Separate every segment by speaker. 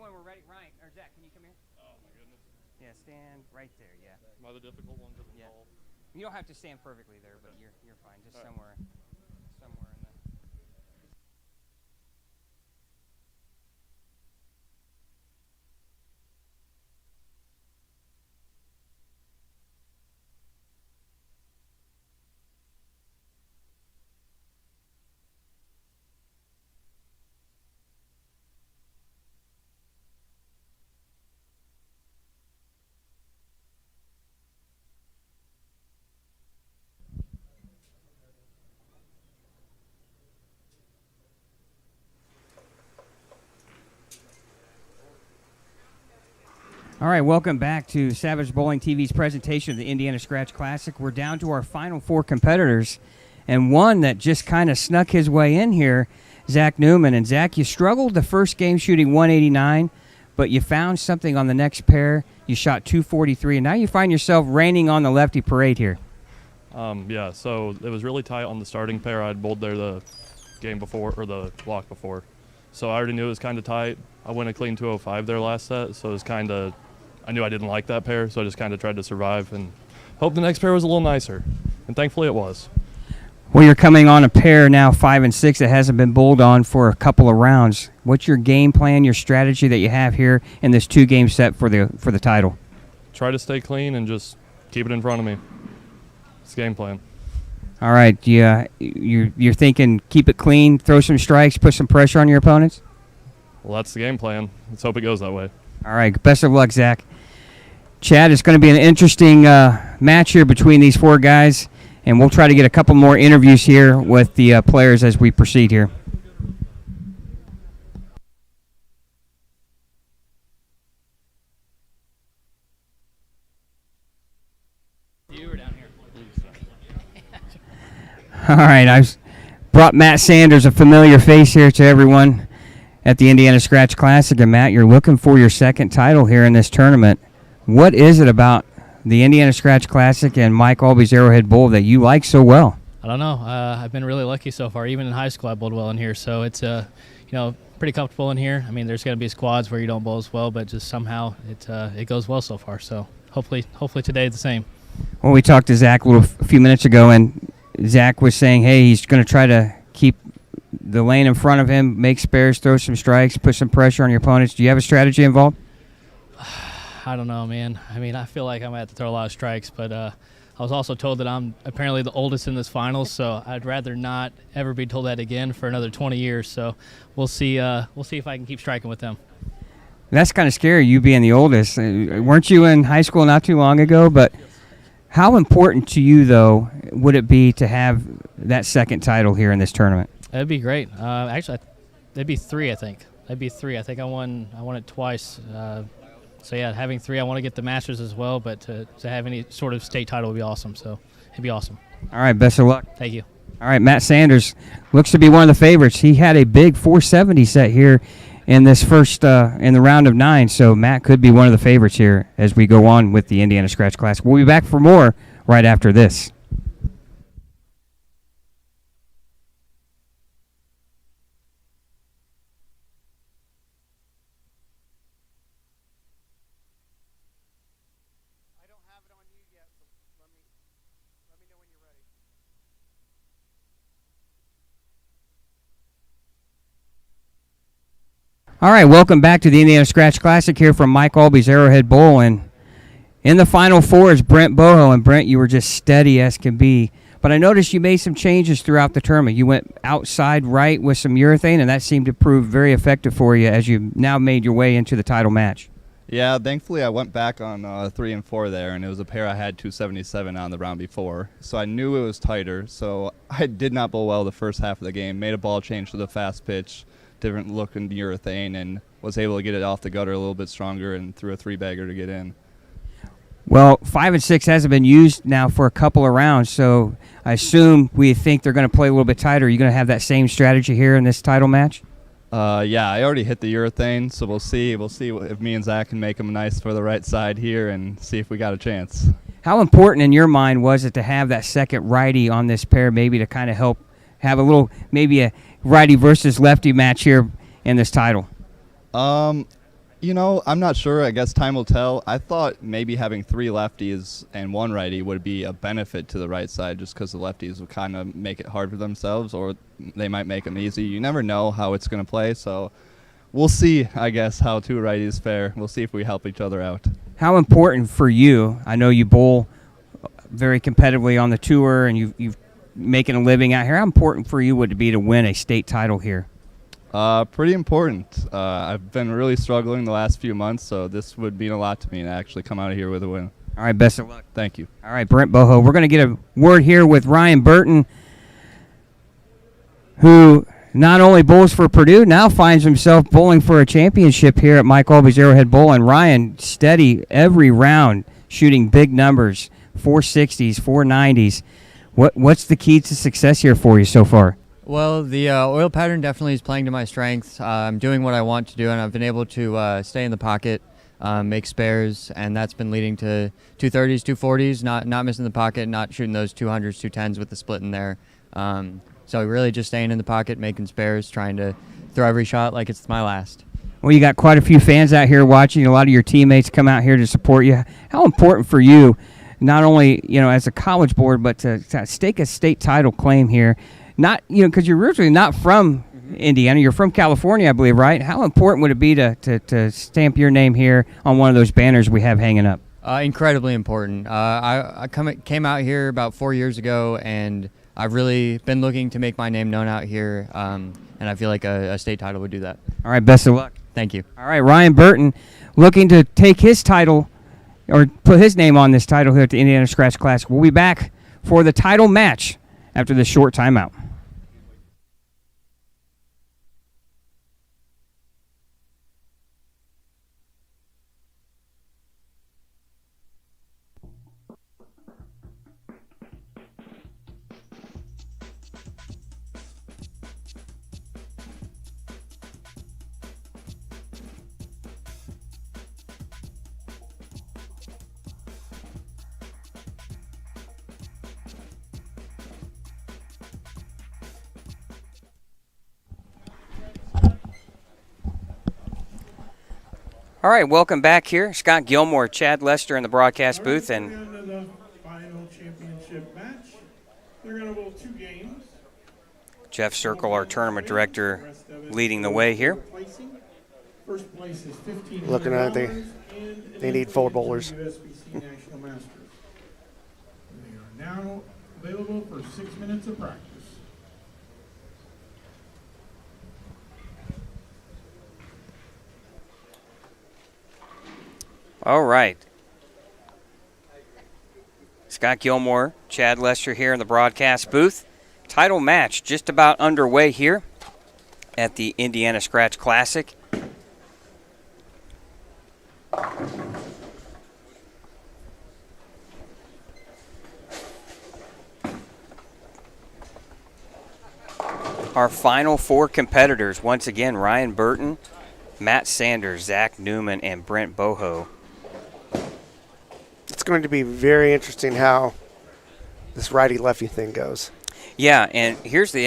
Speaker 1: when we're ready. Ryan, or Zach, can you come here?
Speaker 2: Oh, my goodness.
Speaker 1: Yeah, stand right there, yeah.
Speaker 2: Am I the difficult one because I'm
Speaker 1: Yeah.
Speaker 2: tall?
Speaker 1: You don't have to stand perfectly there, but you're fine. Just somewhere in the... All right, welcome back to Savage Bowling TV's presentation of the Indiana Scratch Classic. We're down to our final four competitors, and one that just kind of snuck his way in here, Zach Newman. And Zach, you struggled the first game shooting 189, but you found something on the next pair. You shot 243, and now you find yourself reigning on the lefty parade here.
Speaker 2: Yeah, so it was really tight on the starting pair. I'd bowled there the game before, or the block before. So I already knew it was kind of tight. I went a clean 205 there last set, so it was kind of, I knew I didn't like that pair, so I just kind of tried to survive and hope the next pair was a little nicer. And thankfully it was.
Speaker 1: Well, you're coming on a pair now, 5 and 6, that hasn't been bowled on for a couple of rounds. What's your game plan, your strategy that you have here in this two-game set for the title?
Speaker 2: Try to stay clean and just keep it in front of me. It's the game plan.
Speaker 1: All right, you're thinking keep it clean, throw some strikes, put some pressure on your opponents?
Speaker 2: Well, that's the game plan. Let's hope it goes that way.
Speaker 1: All right, best of luck, Zach. Chad, it's going to be an interesting match here between these four guys, and we'll try to get a couple more interviews here with the players as we proceed here.
Speaker 3: You were down here.
Speaker 1: All right, I've brought Matt Sanders, a familiar face here to everyone at the Indiana Scratch Classic. And Matt, you're looking for your second title here in this tournament. What is it about the Indiana Scratch Classic and Mike Aulby's Arrowhead Bowl that you like so well?
Speaker 3: I don't know. I've been really lucky so far. Even in high school, I bowled well in here, so it's pretty comfortable in here. I mean, there's going to be squads where you don't bowl as well, but just somehow it goes well so far. So hopefully today is the same.
Speaker 1: Well, we talked to Zach a few minutes ago, and Zach was saying, hey, he's going to try to keep the lane in front of him, make spares, throw some strikes, put some pressure on your opponents. Do you have a strategy involved?
Speaker 3: I don't know, man. I mean, I feel like I'm going to have to throw a lot of strikes, but I was also told that I'm apparently the oldest in this finals, so I'd rather not ever be told that again for another 20 years. So we'll see if I can keep striking with them.
Speaker 1: That's kind of scary, you being the oldest. Weren't you in high school not too long ago? But how important to you, though, would it be to have that second title here in this tournament?
Speaker 3: That'd be great. Actually, that'd be three, I think. That'd be three. I think I won it twice. So, yeah, having three, I want to get the Masters as well, but to have any sort of state title would be awesome. So it'd be awesome.
Speaker 1: All right, best of luck.
Speaker 3: Thank you.
Speaker 1: All right, Matt Sanders looks to be one of the favorites. He had a big 470 set here in this first in the round of 9, so Matt could be one of the favorites here as we go on with the Indiana Scratch Classic. We'll be back for more right after this. All right, welcome back to the Indiana Scratch Classic here from Mike Aulby's Arrowhead Bowl. And in the Final Four is Brent Boho. And Brent, you were just steady as can be. But I noticed you made some changes throughout the tournament. You went outside right with some urethane, and that seemed to prove very effective for you as you now made your way into the title match.
Speaker 4: Yeah, thankfully I went back on 3 and 4 there, and it was a pair I had 277 on the round before. So I knew it was tighter. So I did not bowl well the first half of the game. Made a ball change to the fast pitch, different looking urethane, and was able to get it off the gutter a little bit stronger and threw a 3-bagger to get in.
Speaker 1: Well, 5 and 6 hasn't been used now for a couple of rounds, so I assume we think they're going to play a little bit tighter. Are you going to have that same strategy here in this title match?
Speaker 4: Yeah, I already hit the urethane, so we'll see. We'll see if me and Zach can make them nice for the right side here and see if we got a chance.
Speaker 1: How important in your mind was it to have that second righty on this pair, maybe to kind of help have a little, maybe a righty versus lefty match here in this title?
Speaker 4: I'm not sure. I guess time will tell. I thought maybe having 3 lefties and 1 righty would be a benefit to the right side just because the lefties would kind of make it hard for themselves, or they might make them easy. You never know how it's going to play, so we'll see, I guess, how 2 righties fare. We'll see if we help each other out.
Speaker 1: How important for you, I know you bowl very competitively on the tour and you've making a living out here, how important for you would it be to win a state title here?
Speaker 4: Pretty important. I've been really struggling the last few months, so this would mean a lot to me to actually come out of here with a win.
Speaker 1: All right, best of luck.
Speaker 4: Thank you.
Speaker 1: All right, Brent Boho. We're going to get a word here with Ryan Burton, who not only bowls for Purdue, now finds himself bowling for a championship here at Mike Aulby's Arrowhead Bowl. And Ryan, steady every round, shooting big numbers, 460s, 490s. What's the key to success here for you so far?
Speaker 5: Well, the oil pattern definitely is playing to my strengths. I'm doing what I want to do, and I've been able to stay in the pocket, make spares, and that's been leading to 230s, 240s, not missing the pocket, not shooting those 200s, 210s with the split in there. So really just staying in the pocket, making spares, trying to throw every shot like it's my last.
Speaker 1: Well, you got quite a few fans out here watching. A lot of your teammates come out here to support you. How important for you, not only as a college board, but to stake a state title claim here? Not, because you're originally not from Indiana. You're from California, I believe, right? How important would it be to stamp your name here on one of those banners we have hanging up?
Speaker 5: Incredibly important. I came out here about 4 years ago, and I've really been looking to make my name known out here, and I feel like a state title would do that.
Speaker 1: All right, best of luck.
Speaker 5: Thank you.
Speaker 1: All right, Ryan Burton looking to take his title or put his name on this title here at the Indiana Scratch Classic. We'll be back for the title match after this short timeout. All right, welcome back here. Scott Gilmore, Chad Lester in the broadcast booth, and
Speaker 6: the final championship match. They're going to bowl 2 games.
Speaker 1: Jeff Circle, our tournament director, leading the way here.
Speaker 6: First place is $1,500.
Speaker 7: Looking at it, they need 4 bowlers.
Speaker 6: USBC National Masters. They are now available for 6 minutes of practice.
Speaker 1: All right. Scott Gilmore, Chad Lester here in the broadcast booth. Title match just about underway here at the Indiana Scratch Classic. Our final 4 competitors, once again, Ryan Burton, Matt Sanders, Zach Newman, and Brent Boho.
Speaker 7: It's going to be very interesting how this righty-lefty thing goes.
Speaker 1: Yeah, and here's the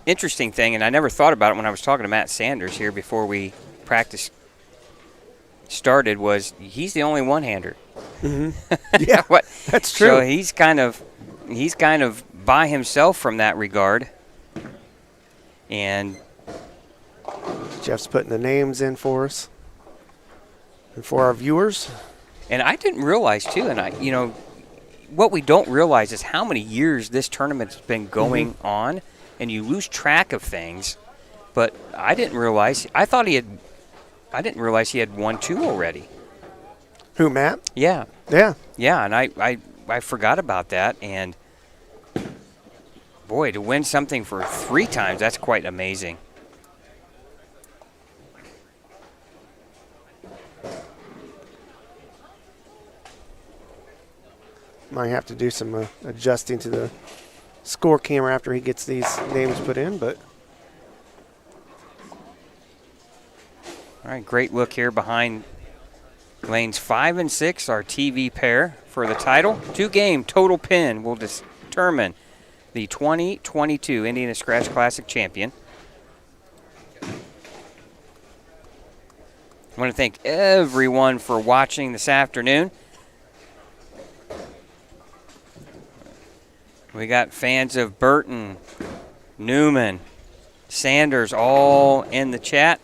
Speaker 1: interesting thing, and I never thought about it when I was talking to Matt Sanders here before we practice started, was he's the only one-hander.
Speaker 7: Mm-hmm. Yeah, that's true.
Speaker 1: So he's kind of by himself from that regard. And
Speaker 7: Jeff's putting the names in for us and for our viewers.
Speaker 1: And I didn't realize, too, and what we don't realize is how many years this tournament's been going on, and you lose track of things. But I didn't realize. I didn't realize he had won 2 already.
Speaker 7: Who, Matt?
Speaker 1: Yeah.
Speaker 7: Yeah.
Speaker 1: Yeah, and I forgot about that. And, boy, to win something for 3 times, that's quite amazing.
Speaker 7: Might have to do some adjusting to the score camera after he gets these names put in, but.
Speaker 1: All right, great look here behind lanes 5 and 6, our TV pair for the title. 2-game total pin will determine the 2022 Indiana Scratch Classic champion. I want to thank everyone for watching this afternoon. We got fans of Burton, Newman, Sanders all in the chat.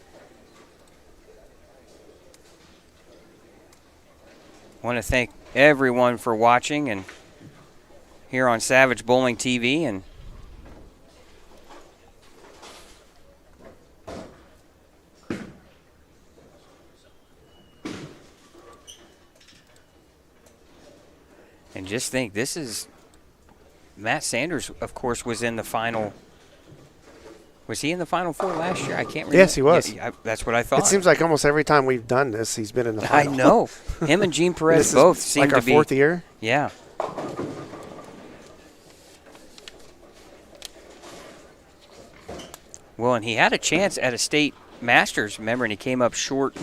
Speaker 1: I want to thank everyone for watching and here on Savage Bowling TV. And just think, this is Matt Sanders, of course, was in the final. Was he in the Final Four last year? I can't remember.
Speaker 7: Yes, he was.
Speaker 1: Yeah, that's what I thought.
Speaker 7: It seems like almost every time we've done this, he's been in the final.
Speaker 1: I know. Him and Gene Perez both seem
Speaker 7: like
Speaker 1: to be.
Speaker 7: our fourth year?
Speaker 1: Yeah. Well, and he had a chance at a state Masters, remember, and he came up short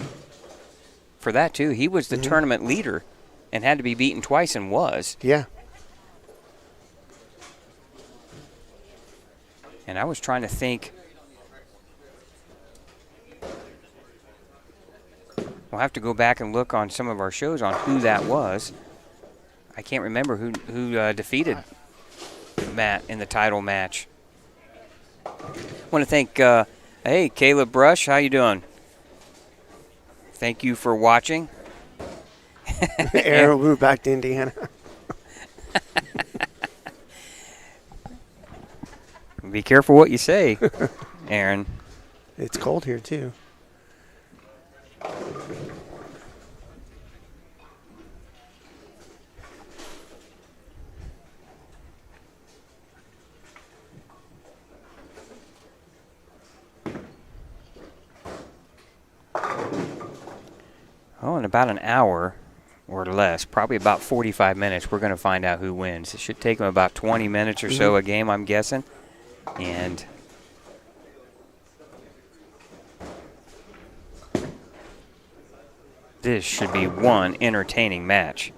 Speaker 1: for that, too. He was the tournament leader and had to be beaten twice and was.
Speaker 7: Yeah.
Speaker 1: And I was trying to think. We'll have to go back and look on some of our shows on who that was. I can't remember who defeated Matt in the title match. I want to thank, hey, Caleb Brush, how you doing? Thank you for watching.
Speaker 7: Arrow moved back to Indiana.
Speaker 1: Be careful what you say, Aaron.
Speaker 7: It's cold here, too.
Speaker 1: Oh, in about an hour or less, probably about 45 minutes, we're going to find out who wins. It should take them about 20 minutes or so a game, I'm guessing. And this should be one entertaining match.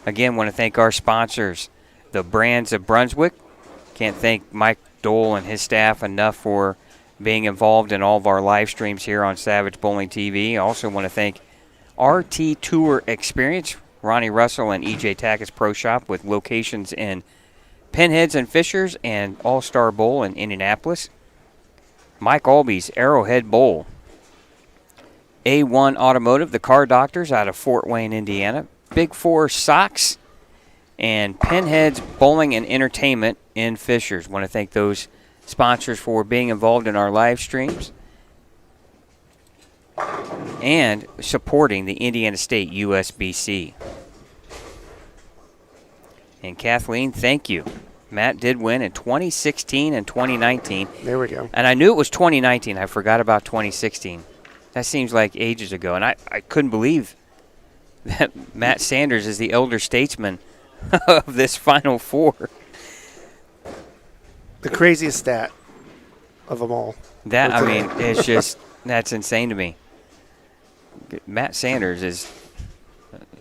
Speaker 1: Again, want to thank our sponsors, the Brands of Brunswick. Can't thank Mike Dole and his staff enough for being involved in all of our live streams here on Savage Bowling TV. Also want to thank RT Tour Experience, Ronnie Russell and EJ Tackett's Pro Shop with locations in Pinheads and Fishers and All-Star Bowl in Indianapolis. Mike Aulby's Arrowhead Bowl. A1 Automotive, the Car Doctors out of Fort Wayne, Indiana. Big Four Socks and Pinheads Bowling and Entertainment in Fishers. Want to thank those sponsors for being involved in our live streams and supporting the Indiana State USBC. And Kathleen, thank you. Matt did win in 2016 and 2019.
Speaker 7: There we go.
Speaker 1: And I knew it was 2019. I forgot about 2016. That seems like ages ago. And I couldn't believe that Matt Sanders is the elder statesman of this Final Four.
Speaker 7: The craziest stat of them all.
Speaker 1: That, I mean, it's just, that's insane to me. Matt Sanders is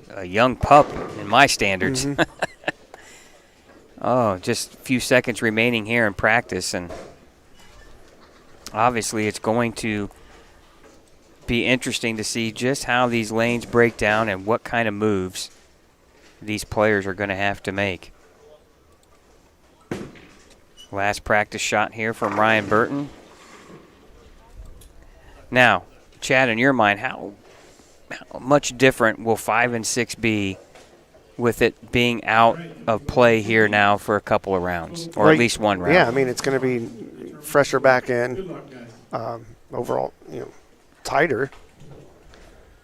Speaker 1: a young pup in my standards. Oh, just a few seconds remaining here in practice, and obviously it's going to be interesting to see just how these lanes break down and what kind of moves these players are going to have to make. Last practice shot here from Ryan Burton. Now, Chad, in your mind, how much different will 5 and 6 be with it being out of play here now for a couple of rounds, or at least one round?
Speaker 7: Yeah, I mean, it's going to be fresher back in, overall, tighter.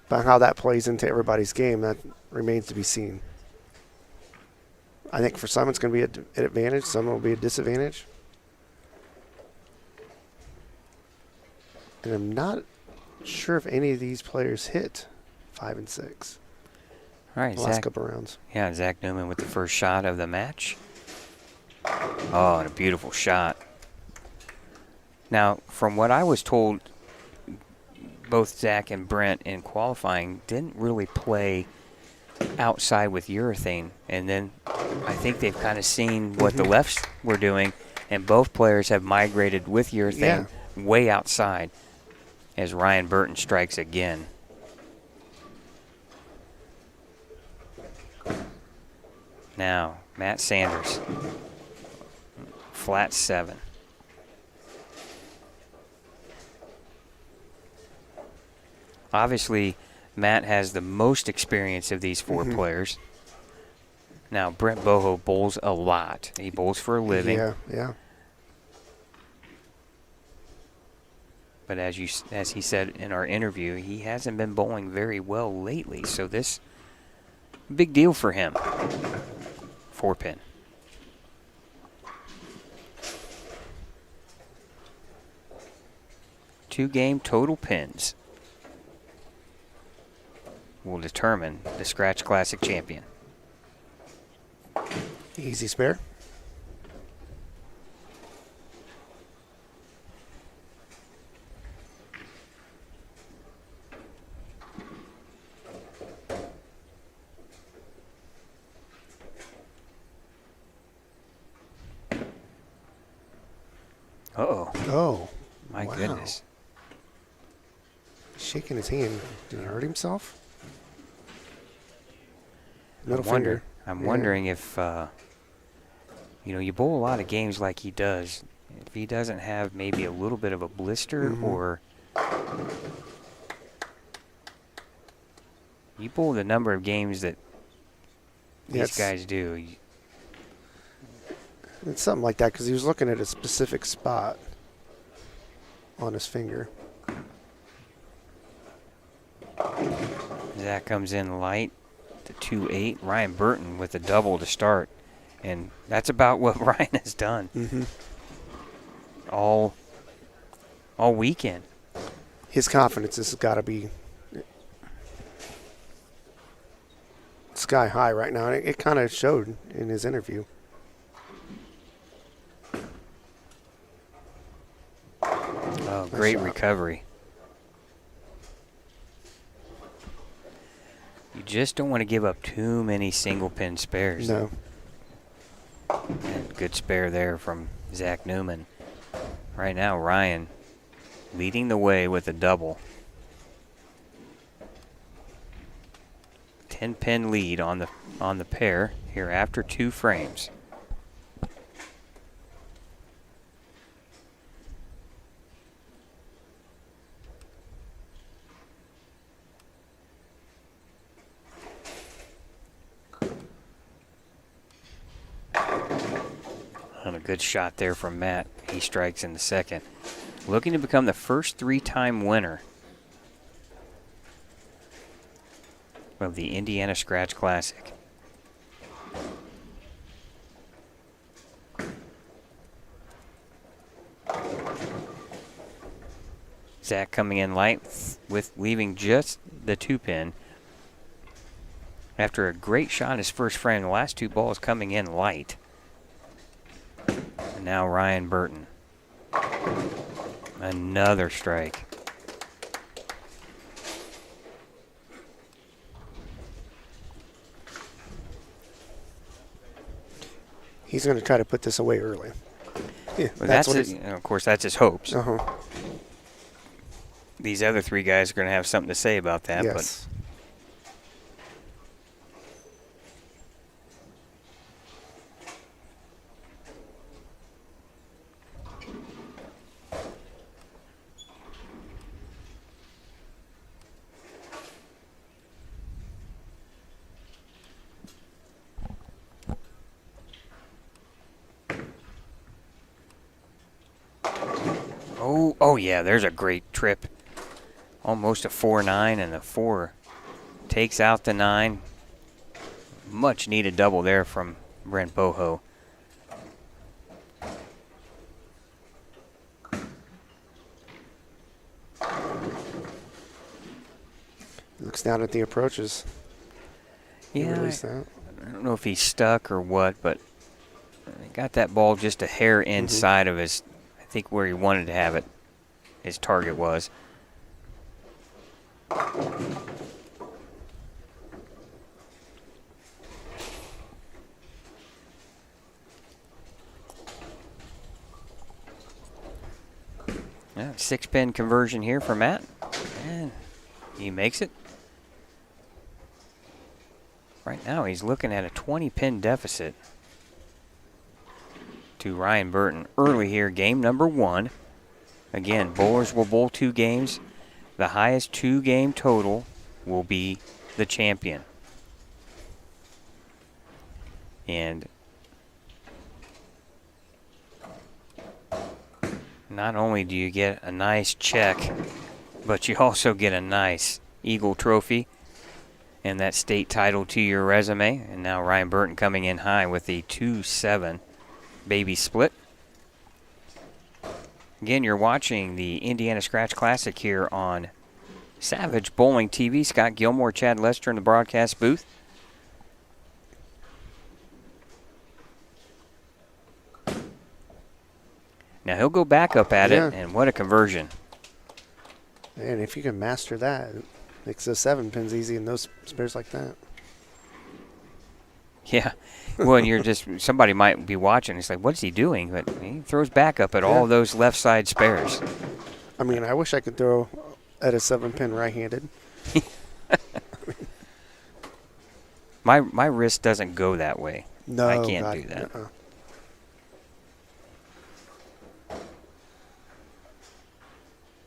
Speaker 7: But how that plays into everybody's game, that remains to be seen. I think for some it's going to be an advantage, some will be a disadvantage. And I'm not sure if any of these players hit 5 and 6.
Speaker 1: All right,
Speaker 7: the last couple rounds.
Speaker 1: Yeah, Zach Newman with the first shot of the match. Oh, and a beautiful shot. Now, from what I was told, both Zach and Brent in qualifying didn't really play outside with urethane. And then I think they've kind of seen what the lefts were doing, and both players have migrated with urethane way outside as Ryan Burton strikes again. Now, Matt Sanders, flat 7. Obviously, Matt has the most experience of these 4 players. Now, Brent Boho bowls a lot. He bowls for a living.
Speaker 7: Yeah.
Speaker 1: But as he said in our interview, he hasn't been bowling very well lately. So this, big deal for him. 4-pin. Two-game total pins will determine the Scratch Classic champion.
Speaker 7: Easy spare.
Speaker 1: Uh-oh.
Speaker 7: Oh.
Speaker 1: My
Speaker 7: wow.
Speaker 1: goodness.
Speaker 7: Shaking his hand. Did he hurt himself? Middle finger.
Speaker 1: I'm
Speaker 7: Yeah.
Speaker 1: wondering if, you bowl a lot of games like he does. If he doesn't have maybe a little bit of a blister or you bowl the number of games that these guys do.
Speaker 7: It's something like that because he was looking at a specific spot on his finger.
Speaker 1: Zach comes in light to 2-8. Ryan Burton with a double to start. And that's about what Ryan has done all weekend.
Speaker 7: His confidence has got to be sky high right now. And it kind of showed in his interview.
Speaker 1: Oh, great recovery. You just don't want to give up too many single pin spares.
Speaker 7: No.
Speaker 1: And good spare there from Zach Newman. Right now, Ryan leading the way with a double. 10-pin lead on the pair here after 2 frames. And a good shot there from Matt. He strikes in the second. Looking to become the first 3-time winner of the Indiana Scratch Classic. Zach coming in light with leaving just the 2-pin. After a great shot in his first frame, the last 2 balls coming in light. And now Ryan Burton. Another strike.
Speaker 7: He's going to try to put this away early. Yeah,
Speaker 1: Well, of course, that's his hopes. These other 3 guys are going to have something to say about that.
Speaker 7: Yes.
Speaker 1: Oh yeah, there's a great trip. Almost a 4-9, and the 4 takes out the 9. Much needed double there from Brent Boho.
Speaker 7: Looks down at the approaches.
Speaker 1: Yeah,
Speaker 7: Release that.
Speaker 1: I don't know if he's stuck or what, but he got that ball just a hair inside of his, I think where he wanted to have it, his target was. Yeah, 6-pin conversion here for Matt, and he makes it. Right now he's looking at a 20-pin deficit to Ryan Burton early here, game number 1. Again, bowlers will bowl 2 games. The highest 2-game total will be the champion. And not only do you get a nice check, but you also get a nice Eagle trophy and that state title to your resume. And now Ryan Burton coming in high with the 2-7 baby split. Again, you're watching the Indiana Scratch Classic here on Savage Bowling TV. Scott Gilmore, Chad Lester in the broadcast booth. Now he'll go back up at it, and what a conversion.
Speaker 7: And if you can master that, it makes those 7 pins easy in those spares like that.
Speaker 1: Yeah. Well, and you're just, somebody might be watching. It's like, what's he doing? But he throws back up at all of those left side spares.
Speaker 7: I mean, I wish I could throw at a 7-pin right-handed.
Speaker 1: My wrist doesn't go that way.
Speaker 7: No,
Speaker 1: I can't do that.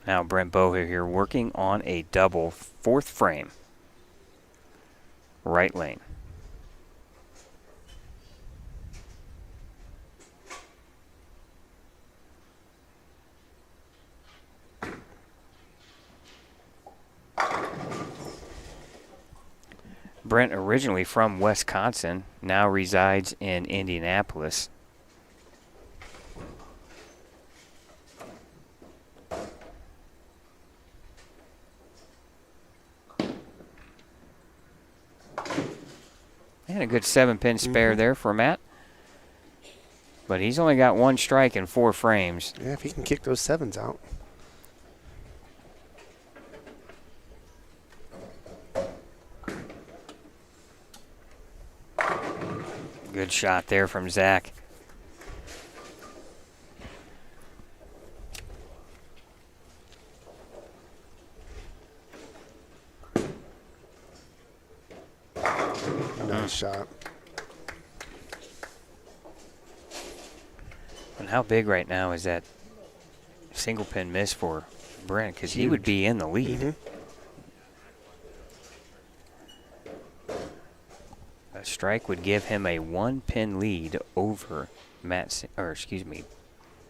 Speaker 1: Now Brent Boher here working on a double 4th frame. Right lane. Brent, originally from Wisconsin, now resides in Indianapolis. And a good 7-pin spare there for Matt. But he's only got 1 strike in 4 frames.
Speaker 7: Yeah, if he can kick those 7s out.
Speaker 1: Good shot there from Zach.
Speaker 7: Nice shot.
Speaker 1: And how big right now is that single pin miss for Brent? Because he would be in the lead. A strike would give him a 1-pin lead over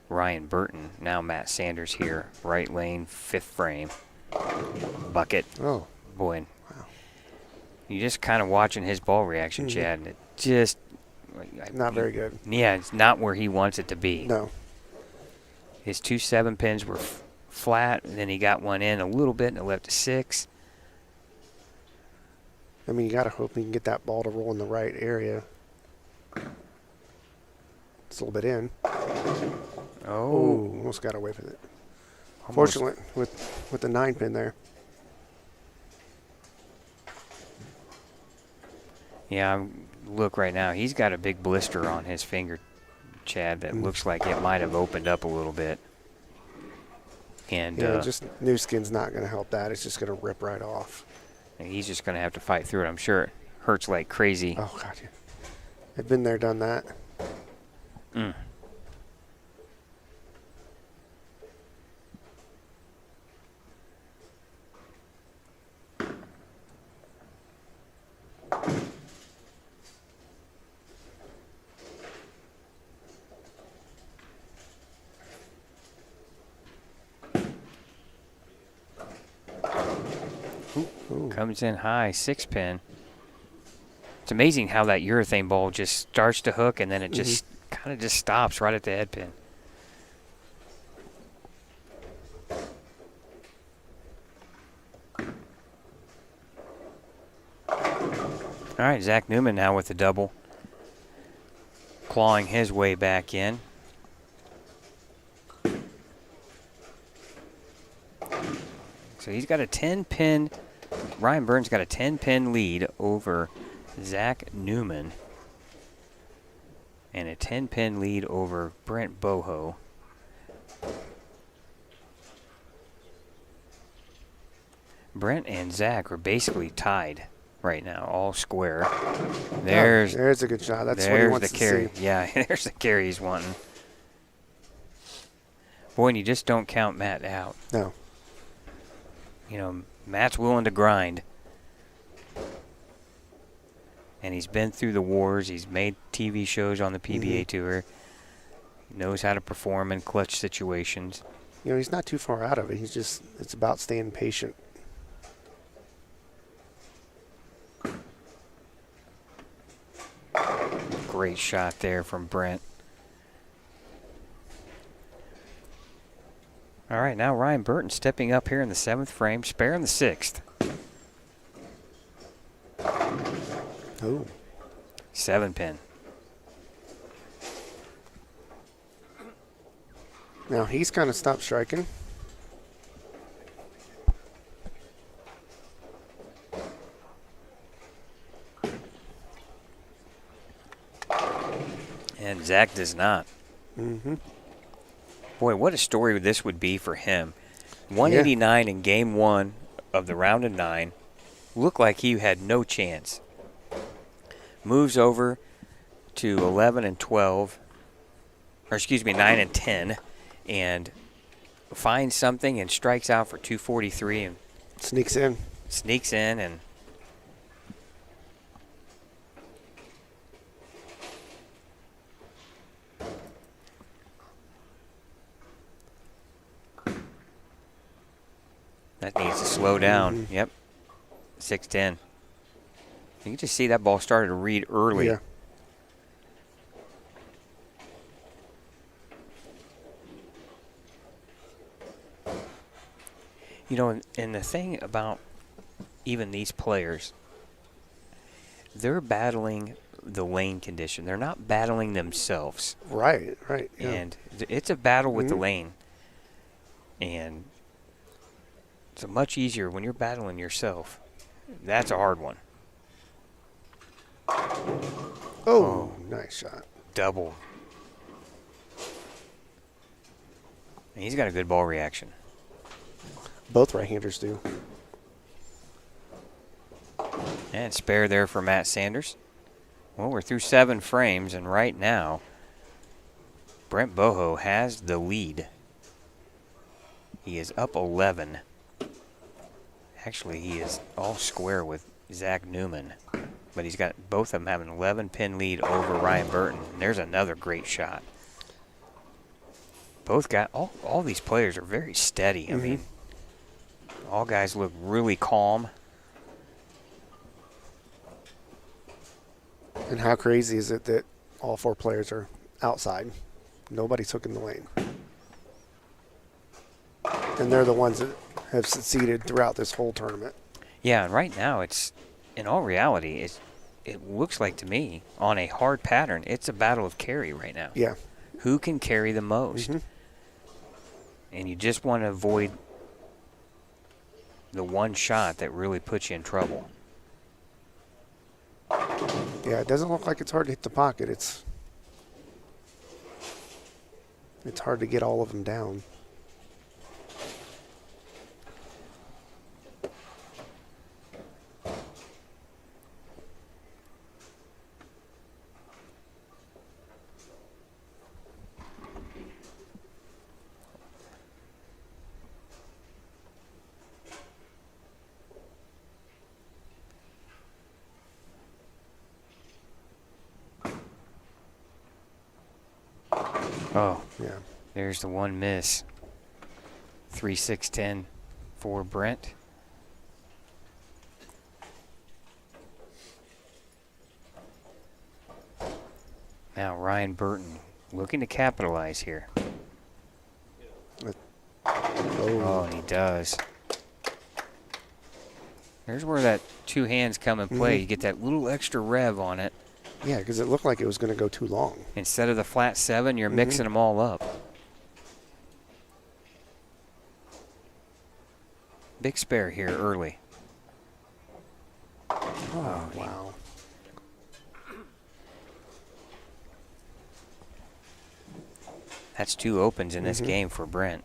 Speaker 1: Ryan Burton. Now Matt Sanders here, right lane, 5th frame. Bucket.
Speaker 7: Oh.
Speaker 1: Boy. Wow. You're just kind of watching his ball reaction, Chad, and it just...
Speaker 7: Not very good.
Speaker 1: Yeah, it's not where he wants it to be.
Speaker 7: No.
Speaker 1: His 2 7-pins were flat, and then he got one in a little bit, and it left a 6.
Speaker 7: I mean, you got to hope you can get that ball to roll in the right area. It's a little bit in.
Speaker 1: Oh.
Speaker 7: Almost got away with it. Fortunately, with the 9-pin there.
Speaker 1: Yeah, look right now. He's got a big blister on his finger, Chad, that looks like it might have opened up a little bit. And
Speaker 7: just new skin's not going to help that. It's just going to rip right off.
Speaker 1: And he's just going to have to fight through it. I'm sure it hurts like crazy.
Speaker 7: Oh, God, yeah. I've been there, done that.
Speaker 1: Comes in high, 6-pin. It's amazing how that urethane ball just starts to hook and then it just kind of just stops right at the head pin. All right, Zach Newman now with the double. Clawing his way back in. So he's got a 10-pin. Ryan Burns got a 10-pin lead over Zach Newman. And a 10-pin lead over Brent Boho. Brent and Zach are basically tied right now, all square.
Speaker 7: There's a good shot. That's what he wants
Speaker 1: the
Speaker 7: to
Speaker 1: carry.
Speaker 7: see.
Speaker 1: Yeah, there's the carry he's wanting. Boy, and you just don't count Matt out.
Speaker 7: No.
Speaker 1: You know, Matt's willing to grind. And he's been through the wars. He's made TV shows on the PBA Tour. He knows how to perform in clutch situations.
Speaker 7: You know, he's not too far out of it. It's about staying patient.
Speaker 1: Great shot there from Brent. All right, now Ryan Burton stepping up here in the 7th frame, spare in the 6th.
Speaker 7: Oh.
Speaker 1: 7-pin.
Speaker 7: Now he's kind of stopped striking.
Speaker 1: And Zach does not.
Speaker 7: Mm-hmm.
Speaker 1: Boy, what a story this would be for him. 189 in game 1 of the round of 9. Looked like he had no chance. Moves over to 11 and 12, or excuse me, 9 and 10, and finds something and strikes out for 243 and
Speaker 7: Sneaks in.
Speaker 1: and that needs to slow down. Yep. 6-10. You can just see that ball started to read early.
Speaker 7: Yeah.
Speaker 1: You know, and the thing about even these players, they're battling the lane condition. They're not battling themselves.
Speaker 7: Right. Yeah.
Speaker 1: And it's a battle with the lane. And it's much easier when you're battling yourself. That's a hard one.
Speaker 7: Oh, nice shot.
Speaker 1: Double. And he's got a good ball reaction.
Speaker 7: Both right-handers do.
Speaker 1: And spare there for Matt Sanders. Well, we're through 7 frames, and right now, Brent Boho has the lead. He is up 11. Actually, he is all square with Zach Newman. But he's got both of them have an 11-pin lead over Ryan Burton. And there's another great shot. Both got all these players are very steady. I mean, all guys look really calm.
Speaker 7: And how crazy is it that all 4 players are outside? Nobody's hooking the lane. And they're the ones that have succeeded throughout this whole tournament.
Speaker 1: Yeah, and right now it's, in all reality, it looks like to me, on a hard pattern, it's a battle of carry right now.
Speaker 7: Yeah.
Speaker 1: Who can carry the most? And you just want to avoid the one shot that really puts you in trouble.
Speaker 7: Yeah, it doesn't look like it's hard to hit the pocket. It's hard to get all of them down.
Speaker 1: Oh,
Speaker 7: Yeah.
Speaker 1: there's the one miss. 3-6-10 for Brent. Now Ryan Burton looking to capitalize here. Oh, and he does. There's where that 2 hands come in play. You get that little extra rev on it.
Speaker 7: Yeah, because it looked like it was going to go too long.
Speaker 1: Instead of the flat 7, you're mixing them all up. Big spare here early.
Speaker 7: Oh, wow.
Speaker 1: That's 2 opens in this game for Brent.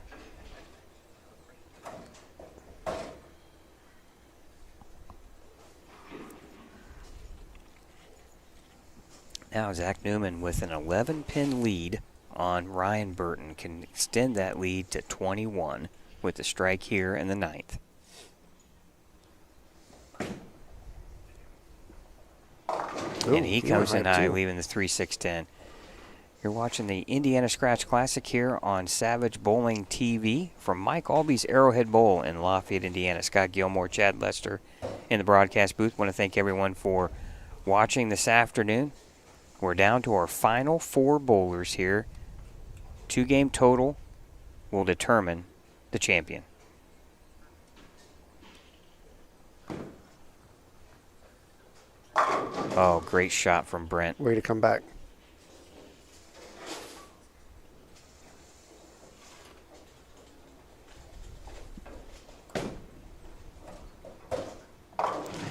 Speaker 1: Now Zach Newman with an 11-pin lead on Ryan Burton can extend that lead to 21 with the strike here in the 9th. And he comes in high, leaving the 3-6-10. You're watching the Indiana Scratch Classic here on Savage Bowling TV from Mike Aulby's Arrowhead Bowl in Lafayette, Indiana. Scott Gilmore, Chad Lester in the broadcast booth. Want to thank everyone for watching this afternoon. We're down to our final 4 bowlers here. 2-game total will determine the champion. Oh, great shot from Brent.
Speaker 7: Way to come back.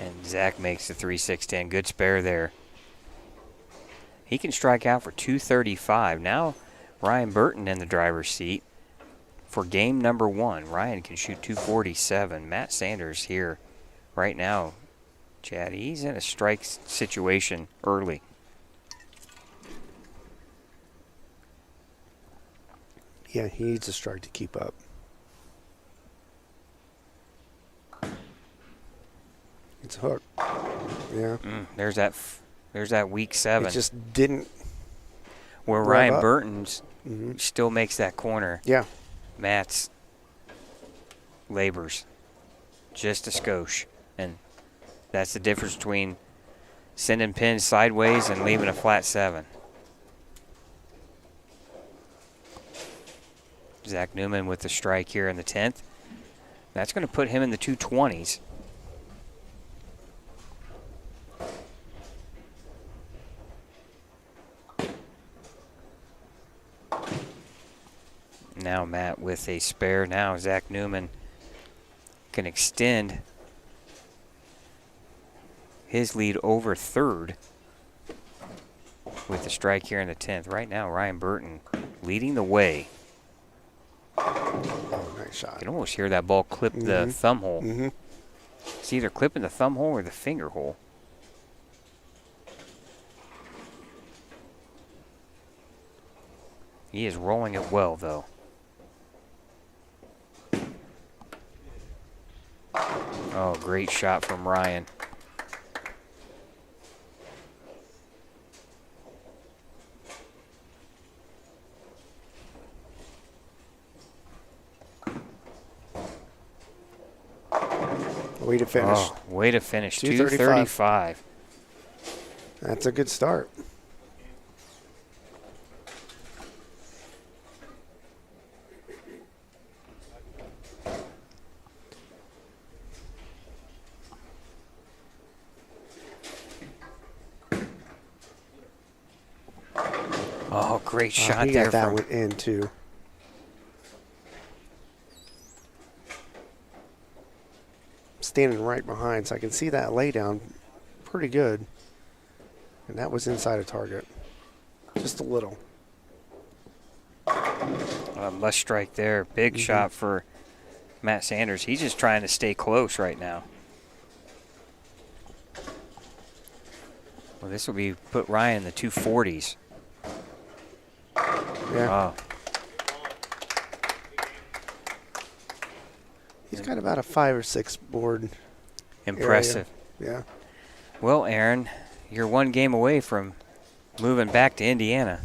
Speaker 1: And Zach makes the 3-6-10. Good spare there. He can strike out for 235. Now Ryan Burton in the driver's seat for game number 1. Ryan can shoot 247. Matt Sanders here right now. Chad, he's in a strike situation early.
Speaker 7: Yeah, he needs a strike to keep up. It's a hook. Yeah.
Speaker 1: There's that weak 7.
Speaker 7: It just didn't.
Speaker 1: Where
Speaker 7: rev
Speaker 1: Ryan
Speaker 7: up.
Speaker 1: Burton's still makes that corner.
Speaker 7: Yeah.
Speaker 1: Matt's labors just a skosh. And that's the difference between sending pins sideways and leaving a flat 7. Zach Newman with the strike here in the 10th. That's going to put him in the 220s. Now Matt with a spare. Now Zach Newman can extend his lead over 3rd with the strike here in the 10th. Right now, Ryan Burton leading the way.
Speaker 7: Oh, nice shot.
Speaker 1: You can almost hear that ball clip the thumb hole. It's either clipping the thumb hole or the finger hole. He is rolling it well, though. Oh, great shot from Ryan.
Speaker 7: Way to finish.
Speaker 1: Oh, way to finish.
Speaker 7: 235. That's a good start.
Speaker 1: Oh, great shot
Speaker 7: he
Speaker 1: there
Speaker 7: got that
Speaker 1: from
Speaker 7: one in too. Standing right behind, so I can see that lay down pretty good. And that was inside of target. Just a little.
Speaker 1: must strike there. Big shot for Matt Sanders. He's just trying to stay close right now. Well, this will be put Ryan in the 240s.
Speaker 7: Yeah.
Speaker 1: Oh.
Speaker 7: He's got about a 5 or 6 board.
Speaker 1: Impressive.
Speaker 7: Area. Yeah.
Speaker 1: Well, Aaron, you're one game away from moving back to Indiana.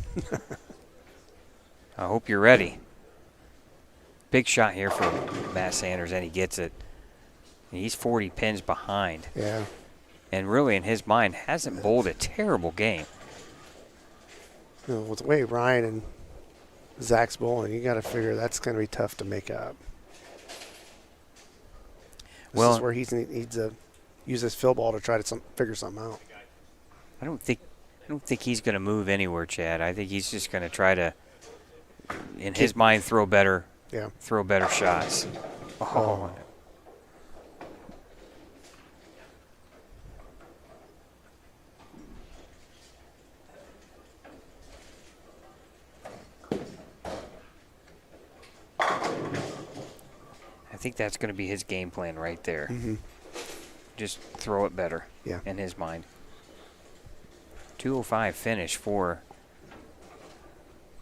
Speaker 1: I hope you're ready. Big shot here for Matt Sanders, and he gets it. He's 40 pins behind.
Speaker 7: Yeah.
Speaker 1: And really, in his mind, hasn't bowled a terrible game.
Speaker 7: You know, with the way Ryan and Zach's bowling, you got to figure that's going to be tough to make up. This is where he needs to use his fill ball to try to figure something out.
Speaker 1: I don't think he's going to move anywhere, Chad. I think he's just going to try to, in his mind, throw better shots. Oh. I think that's going to be his game plan right there. Just throw it better in his mind. 205 finish for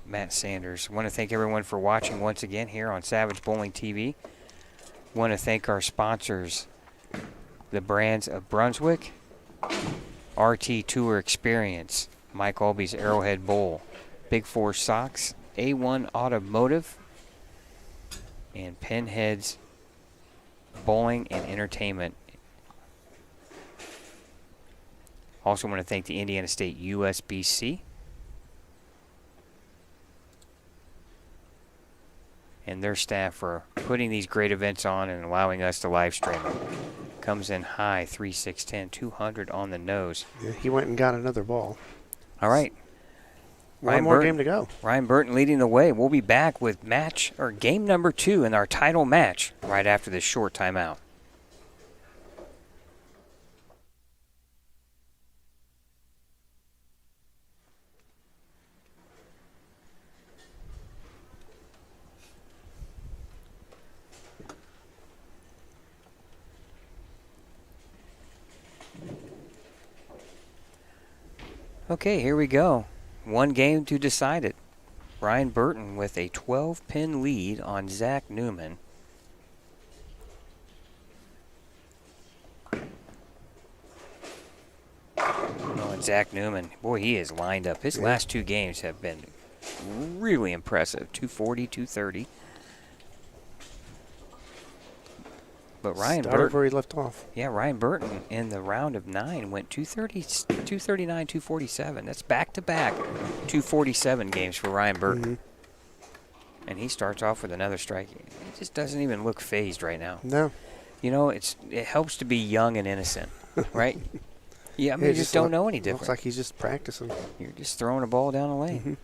Speaker 1: Matt Sanders. Want to thank everyone for watching once again here on Savage Bowling TV. Want to thank our sponsors, the brands of Brunswick, RT Tour Experience, Mike Aulby's Arrowhead Bowl, Big Four Socks, A1 Automotive, and Pinheads Bowling and Entertainment. Also want to thank the Indiana State USBC and their staff for putting these great events on and allowing us to live stream them. Comes in high, 3, 6, 10, 200 on the nose.
Speaker 7: Yeah, he went and got another ball.
Speaker 1: All right.
Speaker 7: One more game to go.
Speaker 1: Ryan Burton leading the way. We'll be back with game number 2 in our title match right after this short timeout. Okay, here we go. One game to decide it. Ryan Burton with a 12-pin lead on Zach Newman. Oh, and Zach Newman, boy, he is lined up. His last 2 games have been really impressive. 240, 230. But Ryan Burton,
Speaker 7: where he left off.
Speaker 1: Yeah, Ryan Burton in the round of 9 went 230, 239, 247. That's back-to-back 247 games for Ryan Burton.
Speaker 7: Mm-hmm.
Speaker 1: And he starts off with another strike. He just doesn't even look phased right now.
Speaker 7: No.
Speaker 1: You know, it helps to be young and innocent, right? Yeah, I mean, you just don't know any different.
Speaker 7: Looks like he's just practicing.
Speaker 1: You're just throwing a ball down the lane.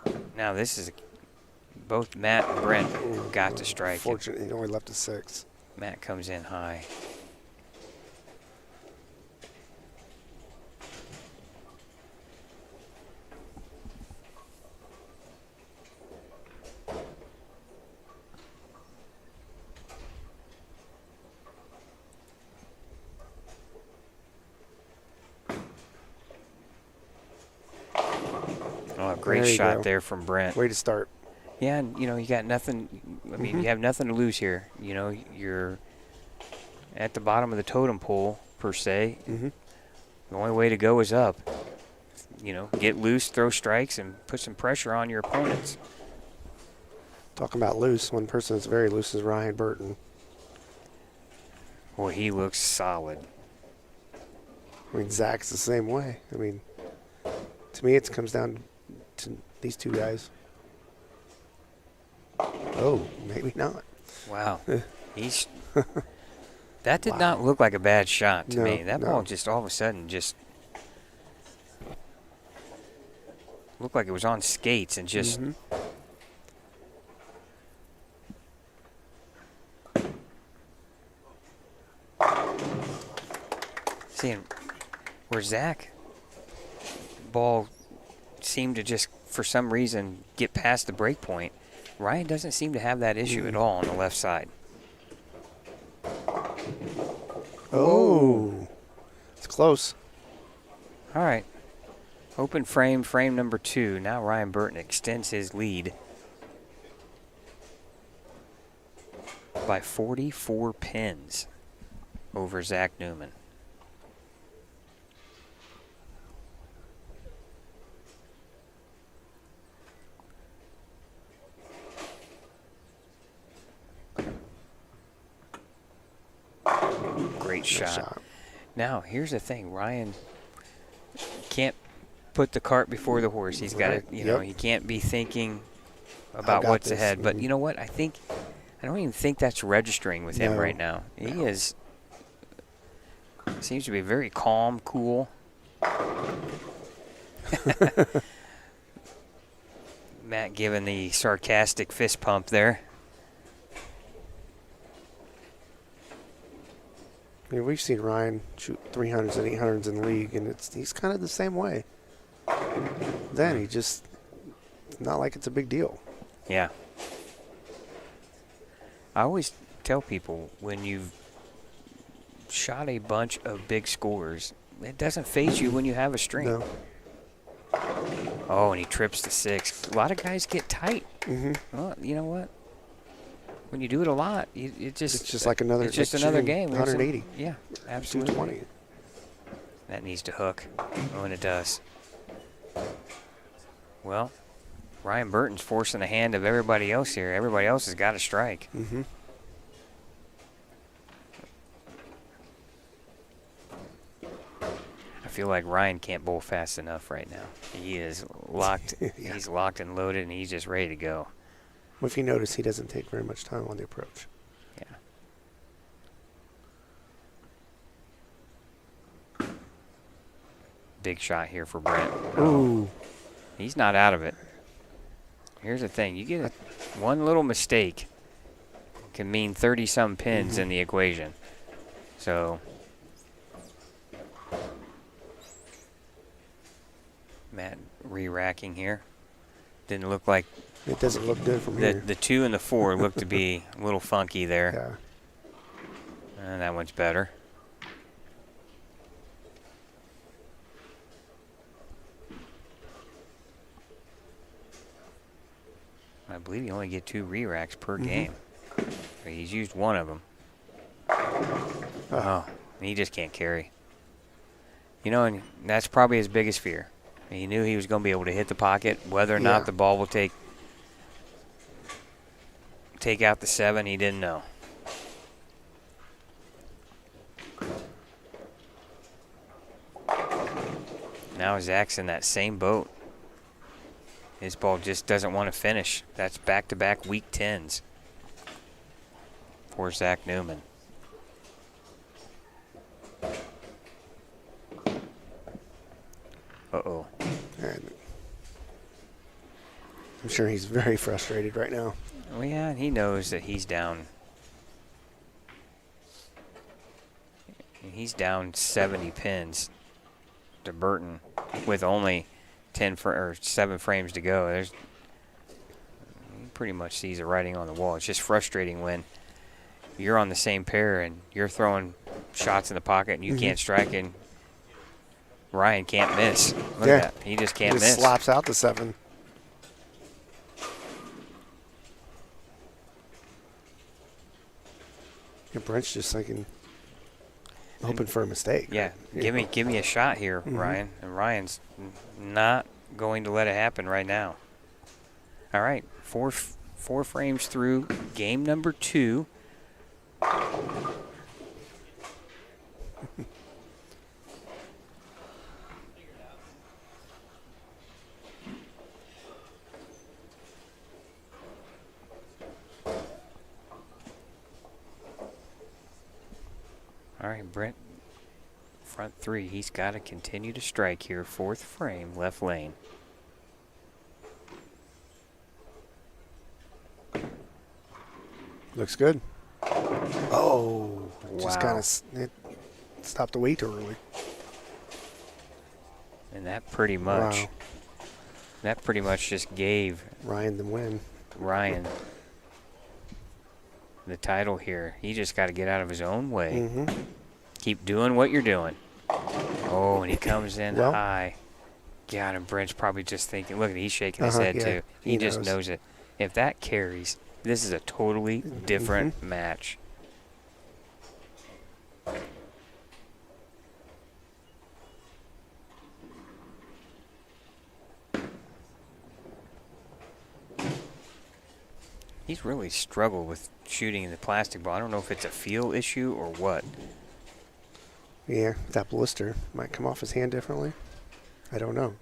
Speaker 7: Mm-hmm.
Speaker 1: Now, this is both Matt and Brent got to strike.
Speaker 7: Fortunately, he only left a 6.
Speaker 1: Matt comes in high. Oh, a great shot there from Brent.
Speaker 7: Way to start.
Speaker 1: Yeah, and, you know, you got nothing. I mean, you have nothing to lose here. You know, you're at the bottom of the totem pole, per se.
Speaker 7: Mm-hmm.
Speaker 1: The only way to go is up. You know, get loose, throw strikes, and put some pressure on your opponents.
Speaker 7: Talking about loose, one person that's very loose is Ryan Burton.
Speaker 1: Boy, he looks solid.
Speaker 7: I mean, Zach's the same way. I mean, to me, it comes down to these 2 guys. Oh, maybe not.
Speaker 1: Wow. That did not look like a bad shot to me. That ball just all of a sudden just looked like it was on skates and just seeing where Zach ball seemed to just for some reason get past the break point. Ryan doesn't seem to have that issue at all on the left side.
Speaker 7: Oh, it's close.
Speaker 1: All right. Open frame number 2. Now Ryan Burton extends his lead by 44 pins over Zach Newman. Great shot. Now, here's the thing. Ryan can't put the cart before the horse. He's got to, you know, he can't be thinking about what's ahead. But you know what? I don't even think that's registering with him right now. He seems to be very calm, cool. Matt giving the sarcastic fist pump there.
Speaker 7: I mean, we've seen Ryan shoot 300s and 800s in the league, and he's kind of the same way. Then he just, not like it's a big deal.
Speaker 1: Yeah. I always tell people when you've shot a bunch of big scores, it doesn't phase you when you have a string.
Speaker 7: No.
Speaker 1: Oh, and he trips the 6. A lot of guys get tight.
Speaker 7: Mm-hmm.
Speaker 1: Well, you know what? When you do it a lot, it's
Speaker 7: just like another.
Speaker 1: It's just another game.
Speaker 7: 180.
Speaker 1: Yeah, absolutely.
Speaker 7: 220.
Speaker 1: That needs to hook. Oh, and it does. Well, Ryan Burton's forcing the hand of everybody else here. Everybody else has got to strike.
Speaker 7: Mm-hmm.
Speaker 1: I feel like Ryan can't bowl fast enough right now. He is locked.
Speaker 7: Yeah.
Speaker 1: He's locked and loaded, and he's just ready to go.
Speaker 7: Well, if you notice, he doesn't take very much time on the approach.
Speaker 1: Yeah. Big shot here for Brent.
Speaker 7: Ooh.
Speaker 1: He's not out of it. Here's the thing. You get one little mistake can mean 30-some pins in the equation. So Matt re-racking here. Didn't look like
Speaker 7: it doesn't look good from here.
Speaker 1: The 2 and the 4 look to be a little funky there.
Speaker 7: Yeah.
Speaker 1: And that one's better. I believe you only get 2 re-racks per game. He's used one of them. Oh, he just can't carry. You know, and that's probably his biggest fear. He knew he was going to be able to hit the pocket. Whether or not the ball will take out the 7, he didn't know. Now Zach's in that same boat. His ball just doesn't want to finish. That's back-to-back weak 10s for Zach Newman. Uh-oh.
Speaker 7: And I'm sure he's very frustrated right now.
Speaker 1: Well, yeah, and he knows that he's down. He's down 70 pins to Burton with only 7 frames to go. He pretty much sees the writing on the wall. It's just frustrating when you're on the same pair and you're throwing shots in the pocket and you can't strike, and Ryan can't miss. Look at that. He just can't miss.
Speaker 7: Slaps out the 7. Yeah, Brent's just thinking, hoping for a mistake.
Speaker 1: Yeah,
Speaker 7: right?
Speaker 1: give me a shot here, Ryan. And Ryan's not going to let it happen right now. All right, four frames through game number 2. All right, Brent, front 3. He's got to continue to strike here. 4th frame, left lane.
Speaker 7: Looks good. Oh, just
Speaker 1: Wow.
Speaker 7: kind of stopped the way too early.
Speaker 1: And that pretty much, just gave
Speaker 7: Ryan the win.
Speaker 1: Ryan the title here. He just got to get out of his own way. Keep doing what you're doing. Oh, and he comes in high. God, and Brent's probably just thinking, look, he's shaking his head too. He just knows it. If that carries, this is a totally different match. He's really struggled with shooting in the plastic ball. I don't know if it's a feel issue or what.
Speaker 7: Yeah, that blister might come off his hand differently. I don't know.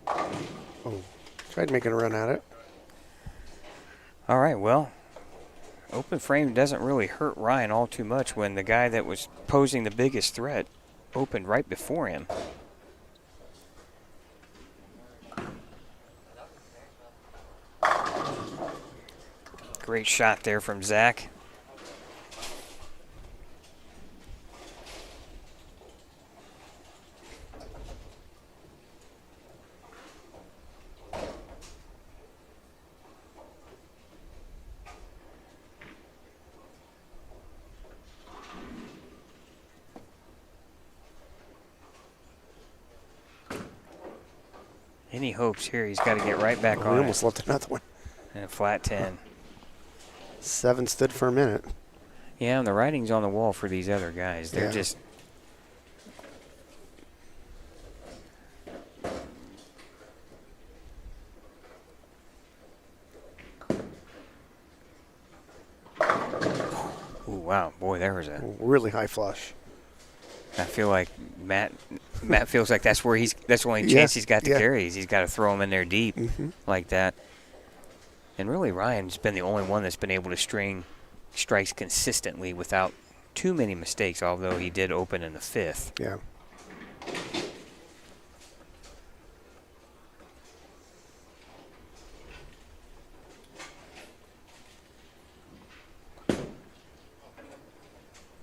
Speaker 7: Oh, tried making a run at it.
Speaker 1: All right, well, open frame doesn't really hurt Ryan all too much when the guy that was posing the biggest threat opened right before him. Great shot there from Zach. Any hopes here? He's got to get right back
Speaker 7: We
Speaker 1: on
Speaker 7: almost
Speaker 1: it.
Speaker 7: left another one.
Speaker 1: And a flat 10.
Speaker 7: 7 stood for a minute.
Speaker 1: Yeah, and the writing's on the wall for these other guys. They're
Speaker 7: Yeah.
Speaker 1: just. Ooh, wow, boy, there was a.
Speaker 7: Really high flush.
Speaker 1: I feel like Matt feels like that's where that's the only
Speaker 7: Yeah,
Speaker 1: chance he's got to
Speaker 7: yeah.
Speaker 1: carry. He's got to throw him in there deep
Speaker 7: Mm-hmm.
Speaker 1: like that. And really, Ryan's been the only one that's been able to string strikes consistently without too many mistakes, although he did open in the 5th.
Speaker 7: Yeah.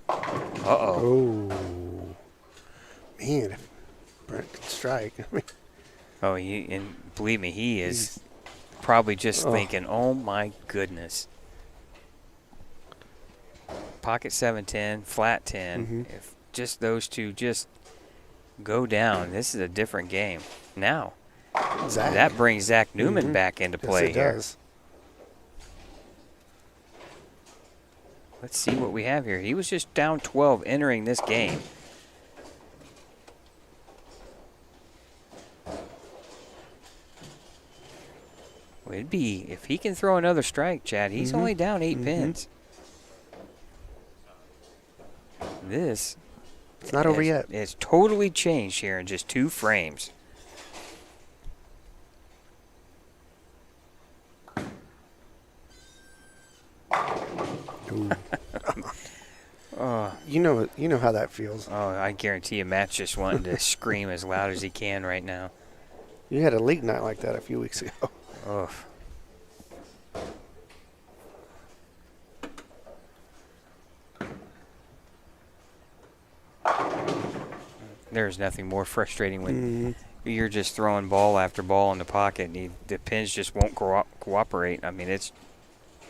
Speaker 1: Uh-oh.
Speaker 7: Oh. Man, if Brent could strike. I mean,
Speaker 1: Oh, and believe me, he is probably just thinking, oh, my goodness. Pocket 7-10, flat 10.
Speaker 7: Mhm.
Speaker 1: If just those two just go down, this is a different game. Now,
Speaker 7: Zach.
Speaker 1: that brings Zach Newman
Speaker 7: Mhm.
Speaker 1: back into
Speaker 7: Yes,
Speaker 1: play
Speaker 7: it
Speaker 1: here.
Speaker 7: does.
Speaker 1: Let's see what we have here. He was just down 12 entering this game. Well, it'd be, if he can throw another strike, Chad, he's
Speaker 7: Mhm.
Speaker 1: only down 8
Speaker 7: Mhm.
Speaker 1: pins. This
Speaker 7: It's not over
Speaker 1: has-
Speaker 7: yet.
Speaker 1: It's totally changed here in just 2 frames.
Speaker 7: Ooh.
Speaker 1: Oh,
Speaker 7: You know how that feels.
Speaker 1: I guarantee you Matt's just wanting to scream as loud as he can right now.
Speaker 7: You had a league night like that a few weeks ago.
Speaker 1: Ugh. There's nothing more frustrating when you're just throwing ball after ball in the pocket and the pins just won't cooperate. I mean, it's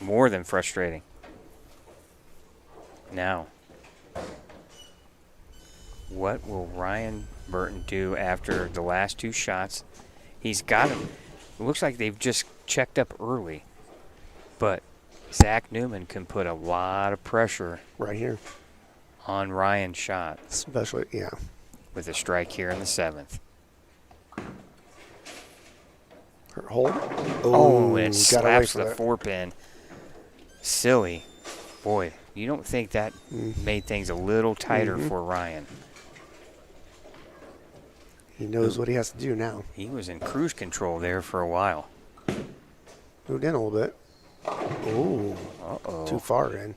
Speaker 1: more than frustrating. Now, what will Ryan Burton do after the last 2 shots? He's got him. It looks like they've just checked up early, but Zach Newman can put a lot of pressure
Speaker 7: Right here.
Speaker 1: on Ryan's shot
Speaker 7: Especially, yeah.
Speaker 1: with a strike here in the 7th.
Speaker 7: Her hold.
Speaker 1: Oh, and it
Speaker 7: got away
Speaker 1: slaps
Speaker 7: for
Speaker 1: the
Speaker 7: that.
Speaker 1: 4-pin. Silly. Boy, you don't think that made things a little tighter for Ryan.
Speaker 7: He knows what he has to do now.
Speaker 1: He was in cruise control there for a while.
Speaker 7: Moved in a little bit. Oh,
Speaker 1: Uh-oh.
Speaker 7: too far in.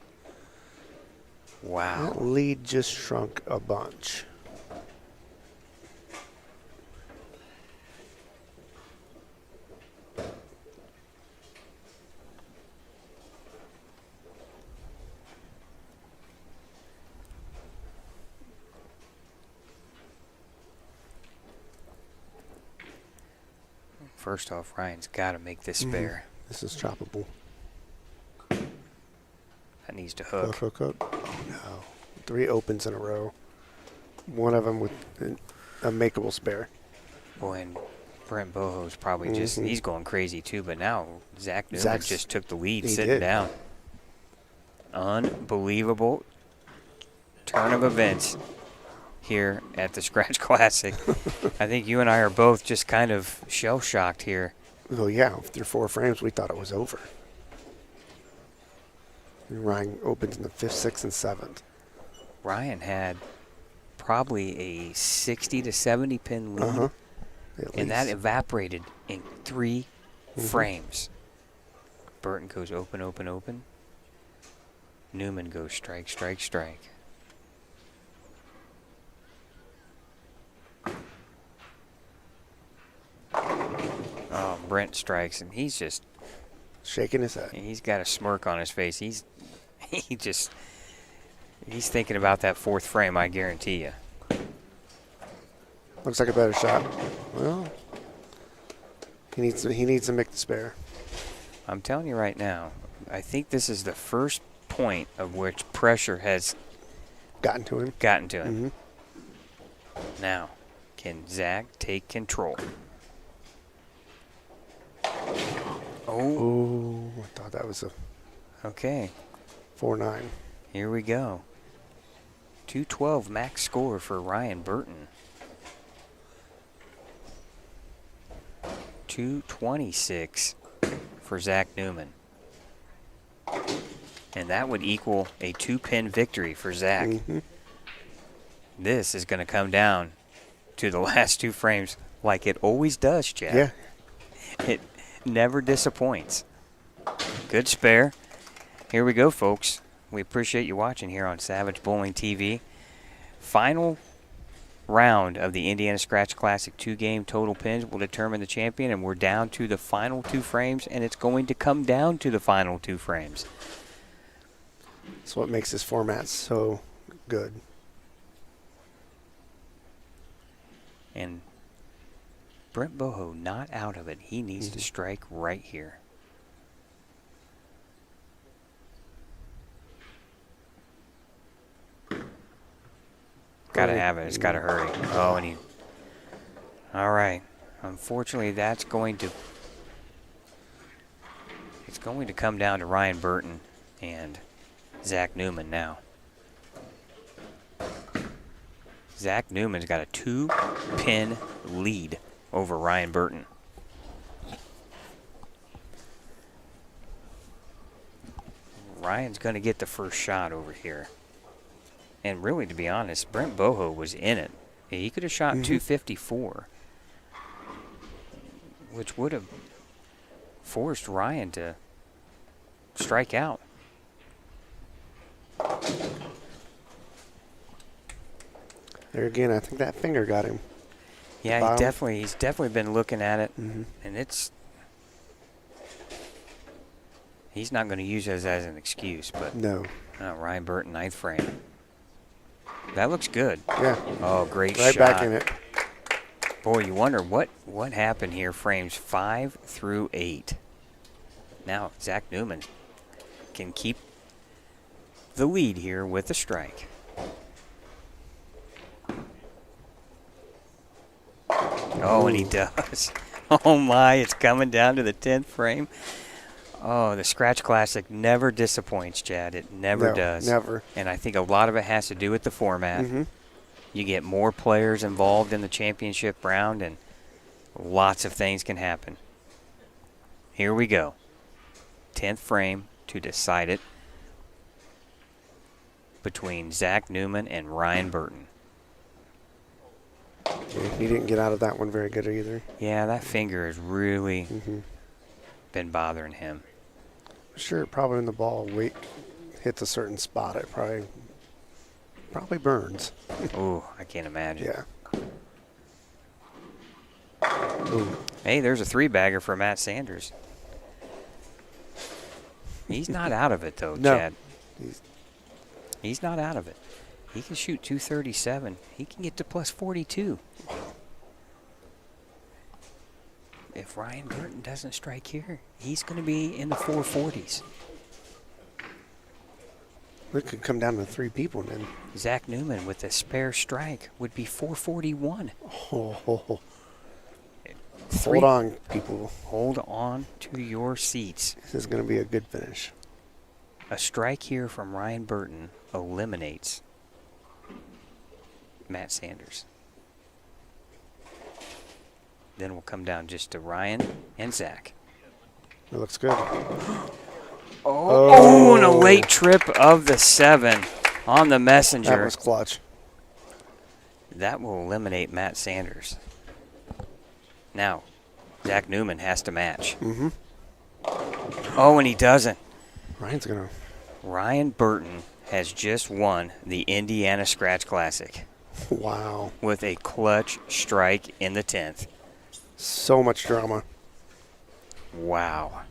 Speaker 1: Wow.
Speaker 7: That lead just shrunk a bunch.
Speaker 1: First off, Ryan's got to make this spare.
Speaker 7: This is choppable.
Speaker 1: That needs to hook.
Speaker 7: Hook. Oh, no. 3 opens in a row. One of them with a makeable spare.
Speaker 1: Boy, and Brent Boho's probably just, he's going crazy too, but now Zach Newman just took the lead
Speaker 7: he
Speaker 1: sitting
Speaker 7: did.
Speaker 1: down. Unbelievable turn of events here at the Scratch Classic. I think you and I are both just kind of shell-shocked here.
Speaker 7: Oh, yeah. After 4 frames, we thought it was over. And Ryan opens in the 5th, 6th, and 7th.
Speaker 1: Ryan had probably a 60 to 70 pin lead,
Speaker 7: Uh-huh.
Speaker 1: and that evaporated in 3 frames. Burton goes open, open, open. Newman goes strike, strike, strike. Oh, Brent strikes, and he's just
Speaker 7: shaking his head.
Speaker 1: he's got a smirk on his face. He's thinking about that 4th frame, I guarantee you.
Speaker 7: Looks like a better shot. Well, he needs to make the spare.
Speaker 1: I'm telling you right now, I think this is the first point of which pressure has
Speaker 7: Gotten to him.
Speaker 1: Now, can Zach take control?
Speaker 7: Oh, I thought that was a
Speaker 1: Okay.
Speaker 7: 4-9.
Speaker 1: Here we go. 212 max score for Ryan Burton. 226 for Zach Newman. And that would equal a 2-pin victory for Zach.
Speaker 7: Mm-hmm.
Speaker 1: This is going to come down to the last 2 frames like it always does, Chad.
Speaker 7: Yeah.
Speaker 1: It never disappoints. Good spare. Here we go, folks. We appreciate you watching here on Savage Bowling TV. Final round of the Indiana Scratch Classic 2-game total pins will determine the champion, and we're down to the final 2 frames, and it's going to come down to the final 2 frames.
Speaker 7: That's what makes this format so good.
Speaker 1: And Brent Boho not out of it. He needs to strike right here. Gotta have it. It's gotta hurry. Oh, and he. All right. Unfortunately, that's going to. It's going to come down to Ryan Burton and Zach Newman now. Zach Newman's got a 2-pin lead over Ryan Burton. Ryan's going to get the first shot over here. And really, to be honest, Brent Boho was in it. He could have shot 254, which would have forced Ryan to strike out.
Speaker 7: There again, I think that finger got him.
Speaker 1: Yeah, he's definitely been looking at it, and he's not going to use it as an excuse, but
Speaker 7: No.
Speaker 1: Ryan Burton, 9th frame. That looks good.
Speaker 7: Yeah.
Speaker 1: Oh, great
Speaker 7: Right
Speaker 1: shot.
Speaker 7: back in it.
Speaker 1: Boy, you wonder what happened here, frames 5 through 8. Now, Zach Newman can keep the lead here with a strike. Oh, and he does. Oh, my, it's coming down to the 10th frame. Oh, the Scratch Classic never disappoints, Chad. It never does.
Speaker 7: Never.
Speaker 1: And I think a lot of it has to do with the format.
Speaker 7: Mm-hmm.
Speaker 1: You get more players involved in the championship round, and lots of things can happen. Here we go. 10th frame to decide it between Zach Newman and Ryan Burton.
Speaker 7: Yeah, he didn't get out of that one very good either.
Speaker 1: Yeah, that finger has really been bothering him.
Speaker 7: Sure, probably when the ball hits a certain spot, it probably burns.
Speaker 1: Ooh, I can't imagine.
Speaker 7: Yeah.
Speaker 1: Ooh. Hey, there's a 3-bagger for Matt Sanders. He's not out of it, though,
Speaker 7: No.
Speaker 1: Chad. He's not out of it. He can shoot 237. He can get to plus 42. If Ryan Burton doesn't strike here, he's going to be in the 440s.
Speaker 7: It could come down to 3 people then.
Speaker 1: Zach Newman with a spare strike would be 441.
Speaker 7: Hold on, people.
Speaker 1: Hold on to your seats.
Speaker 7: This is going to be a good finish.
Speaker 1: A strike here from Ryan Burton eliminates Matt Sanders. Then we'll come down just to Ryan and Zach.
Speaker 7: It looks good.
Speaker 1: Oh, and a late trip of the 7 on the messenger.
Speaker 7: That was clutch.
Speaker 1: That will eliminate Matt Sanders. Now, Zach Newman has to match. Oh, and he doesn't. Ryan Burton has just won the Indiana Scratch Classic.
Speaker 7: Wow.
Speaker 1: With a clutch strike in the 10th.
Speaker 7: So much drama.
Speaker 1: Wow.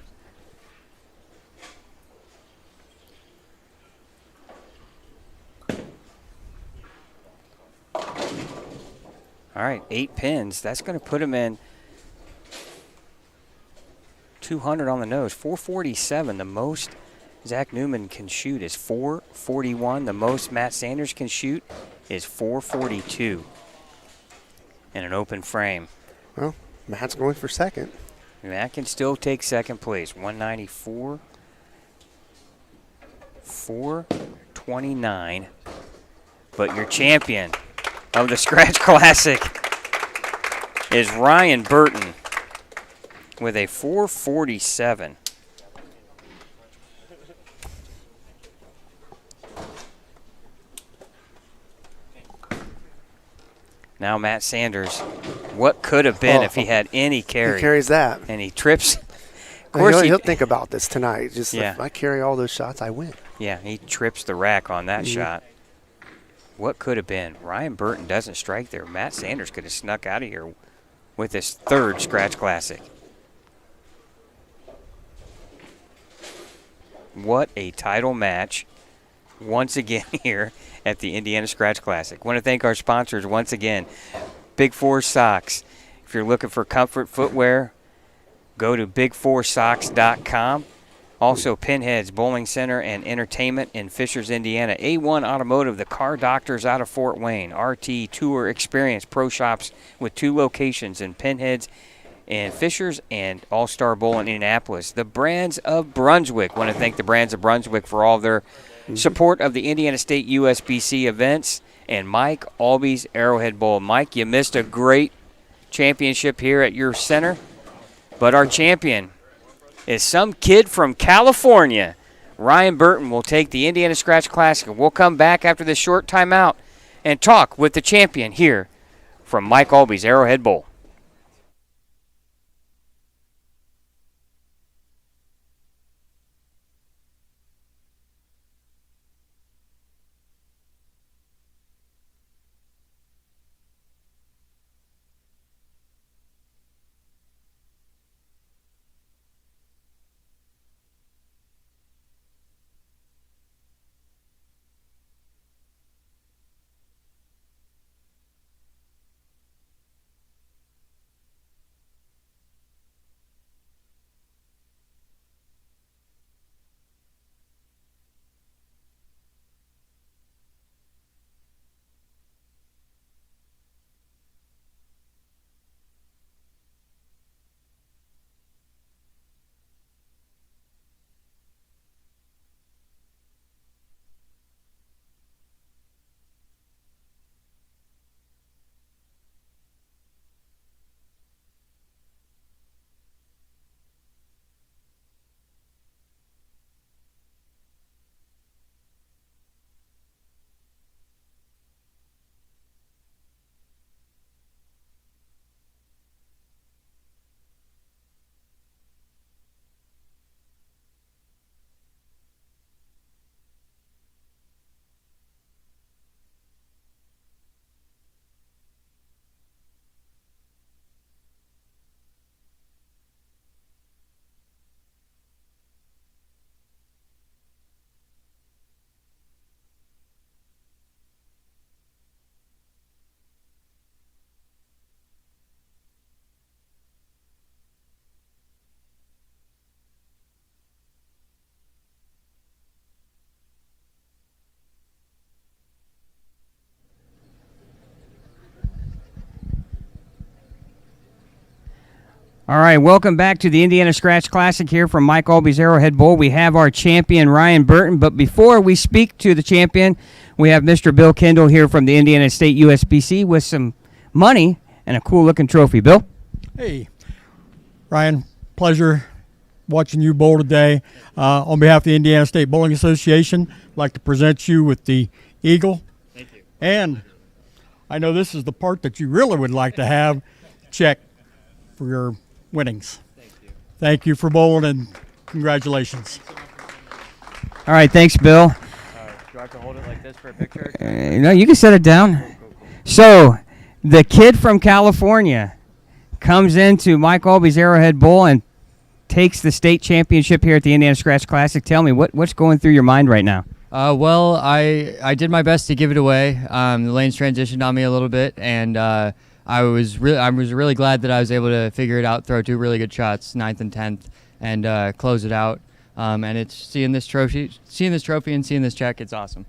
Speaker 1: All right, 8 pins. That's going to put him in 200 on the nose. 447, the most Zach Newman can shoot is 441. The most Matt Sanders can shoot is 442 in an open frame.
Speaker 7: Well, Matt's going for second.
Speaker 1: That can still take second place. 194, 429. But your champion of the Scratch Classic is Ryan Burton with a 447. Now Matt Sanders, what could have been if he had any carry?
Speaker 7: He carries that.
Speaker 1: And he trips. Of
Speaker 7: course,
Speaker 1: course
Speaker 7: he'll think about this tonight. Just
Speaker 1: Yeah.
Speaker 7: if I carry all those shots, I win.
Speaker 1: Yeah, he trips the rack on that shot. What could have been? Ryan Burton doesn't strike there. Matt Sanders could have snuck out of here with his third Scratch Classic. What a title match once again here at the Indiana Scratch Classic. Want to thank our sponsors once again. Big Four Socks. If you're looking for comfort footwear, go to big4socks.com. Also, Pinheads Bowling Center and Entertainment in Fishers, Indiana. A1 Automotive, the car doctors out of Fort Wayne. RT Tour Experience Pro Shops with 2 locations in Pinheads and Fishers and All-Star Bowl in Indianapolis. The Brands of Brunswick. Want to thank the Brands of Brunswick for all their support of the Indiana State USBC events. And Mike Aulby's Arrowhead Bowl. Mike, you missed a great championship here at your center, but our champion is some kid from California. Ryan Burton will take the Indiana Scratch Classic. We'll come back after this short timeout and talk with the champion here from Mike Aulby's Arrowhead Bowl. All right, welcome back to the Indiana Scratch Classic here from Mike Aulby's Arrowhead Bowl. We have our champion, Ryan Burton, but before we speak to the champion, we have Mr. Bill Kendall here from the Indiana State USBC with some money and a cool-looking trophy. Bill?
Speaker 8: Hey, Ryan, pleasure watching you bowl today. On behalf of the Indiana State Bowling Association, I'd like to present you with the Eagle.
Speaker 1: Thank you.
Speaker 8: And I know this is the part that you really would like to have, check for your winnings. Thank you for bowling, and congratulations.
Speaker 1: All right, thanks, Bill.
Speaker 3: Do I have to hold it like this for a picture?
Speaker 1: No, you can set it down. So, the kid from California comes into Mike Aulby's Arrowhead Bowl and takes the state championship here at the Indiana Scratch Classic. Tell me, what's going through your mind right now?
Speaker 5: Well, I did my best to give it away. The lanes transitioned on me a little bit, and I was really glad that I was able to figure it out, throw 2 really good shots, 9th and 10th, and close it out. And it's seeing this trophy and seeing this check. It's awesome.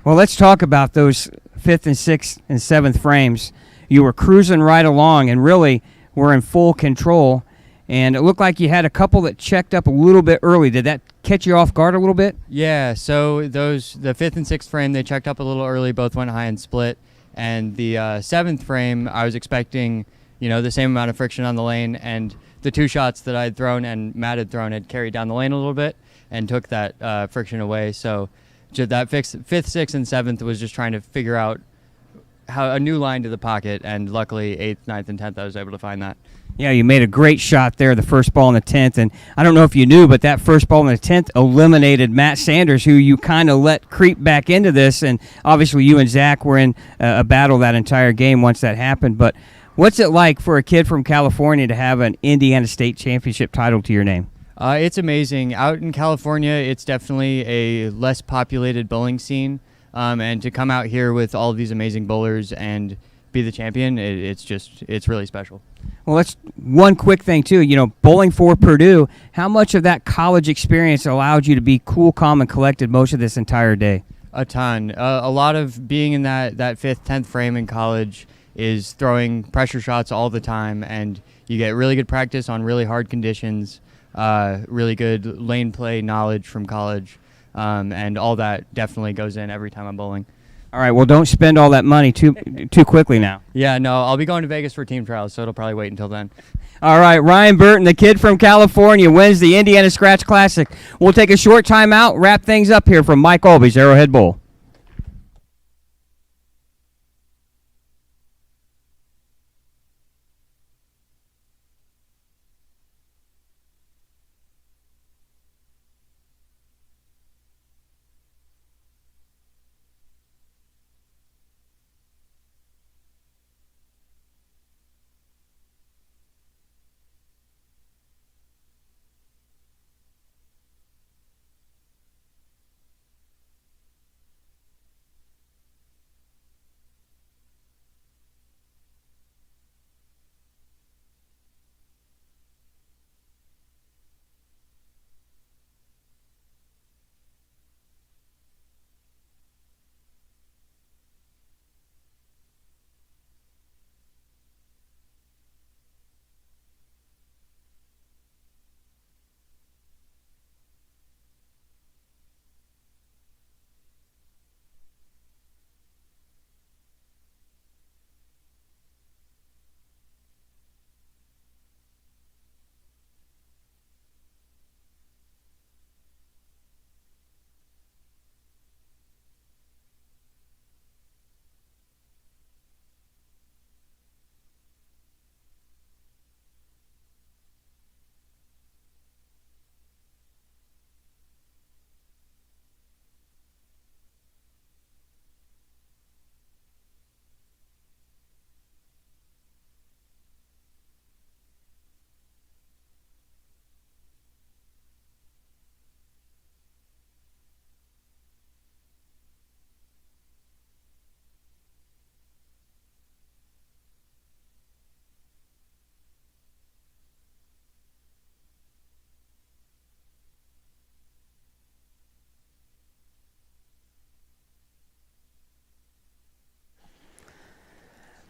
Speaker 1: Well, let's talk about those 5th and 6th and 7th frames. You were cruising right along and really were in full control. And it looked like you had a couple that checked up a little bit early. Did that catch you off guard a little bit?
Speaker 5: Yeah, so the 5th and 6th frame, they checked up a little early, both went high and split. And the 7th frame, I was expecting, the same amount of friction on the lane, and the 2 shots that I had thrown and Matt had thrown had carried down the lane a little bit and took that friction away. So that 5th, 6th, and 7th was just trying to figure out how a new line to the pocket, and luckily 8th, 9th, and 10th I was able to find that.
Speaker 1: Yeah, you made a great shot there, the first ball in the 10th. And I don't know if you knew, but that first ball in the 10th eliminated Matt Sanders, who you kind of let creep back into this. And obviously you and Zach were in a battle that entire game once that happened. But what's it like for a kid from California to have an Indiana State Championship title to your name?
Speaker 5: It's amazing. Out in California, it's definitely a less populated bowling scene. And to come out here with all of these amazing bowlers and be the champion, it's really special.
Speaker 1: Well, that's one quick thing, too. Bowling for Purdue, how much of that college experience allowed you to be cool, calm, and collected most of this entire day?
Speaker 5: A ton. A lot of being in that 5th, 10th frame in college is throwing pressure shots all the time, and you get really good practice on really hard conditions, really good lane play knowledge from college, and all that definitely goes in every time I'm bowling.
Speaker 1: All right, well, don't spend all that money too quickly now.
Speaker 5: Yeah, no, I'll be going to Vegas for team trials, so it'll probably wait until then.
Speaker 1: All right, Ryan Burton, the kid from California, wins the Indiana Scratch Classic. We'll take a short time out, wrap things up here from Mike Aulby's Arrowhead Bowl.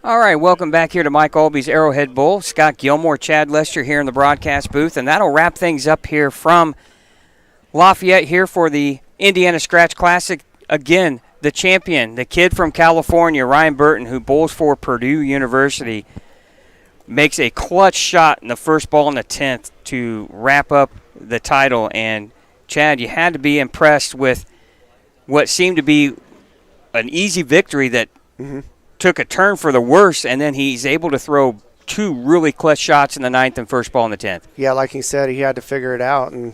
Speaker 1: All right, welcome back here to Mike Aulby's Arrowhead Bowl. Scott Gilmore, Chad Lester here in the broadcast booth, and that'll wrap things up here from Lafayette here for the Indiana Scratch Classic. Again, the champion, the kid from California, Ryan Burton, who bowls for Purdue University, makes a clutch shot in the first ball in the 10th to wrap up the title. And, Chad, you had to be impressed with what seemed to be an easy victory that took a turn for the worse, and then he's able to throw 2 really clutch shots in the 9th and first ball in the 10th.
Speaker 7: Yeah, like he said, he had to figure it out, and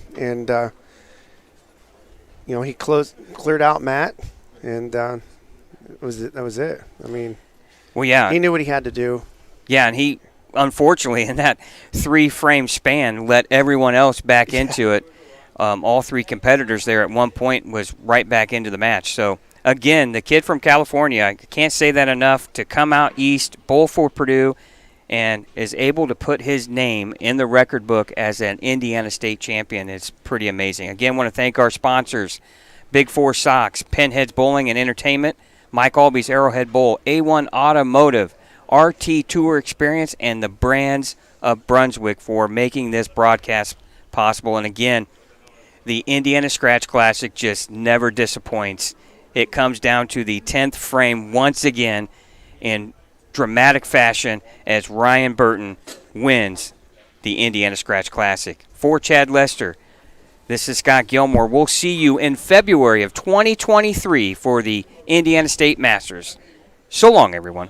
Speaker 7: he cleared out Matt, and that was it. I mean,
Speaker 1: well, yeah,
Speaker 7: he knew what he had to do.
Speaker 1: Yeah, and he, unfortunately, in that 3-frame span, let everyone else back into it. All 3 competitors there at one point was right back into the match. So, again, the kid from California, I can't say that enough, to come out east, bowl for Purdue, and is able to put his name in the record book as an Indiana State champion. It's pretty amazing. Again, want to thank our sponsors, Big 4 Socks, Pinheads Bowling and Entertainment, Mike Aulby's Arrowhead Bowl, A1 Automotive, RT Tour Experience, and the Brands of Brunswick for making this broadcast possible. And again, the Indiana Scratch Classic just never disappoints. It comes down to the 10th frame once again in dramatic fashion as Ryan Burton wins the Indiana Scratch Classic. For Chad Lester, this is Scott Gilmore. We'll see you in February of 2023 for the Indiana State Masters. So long, everyone.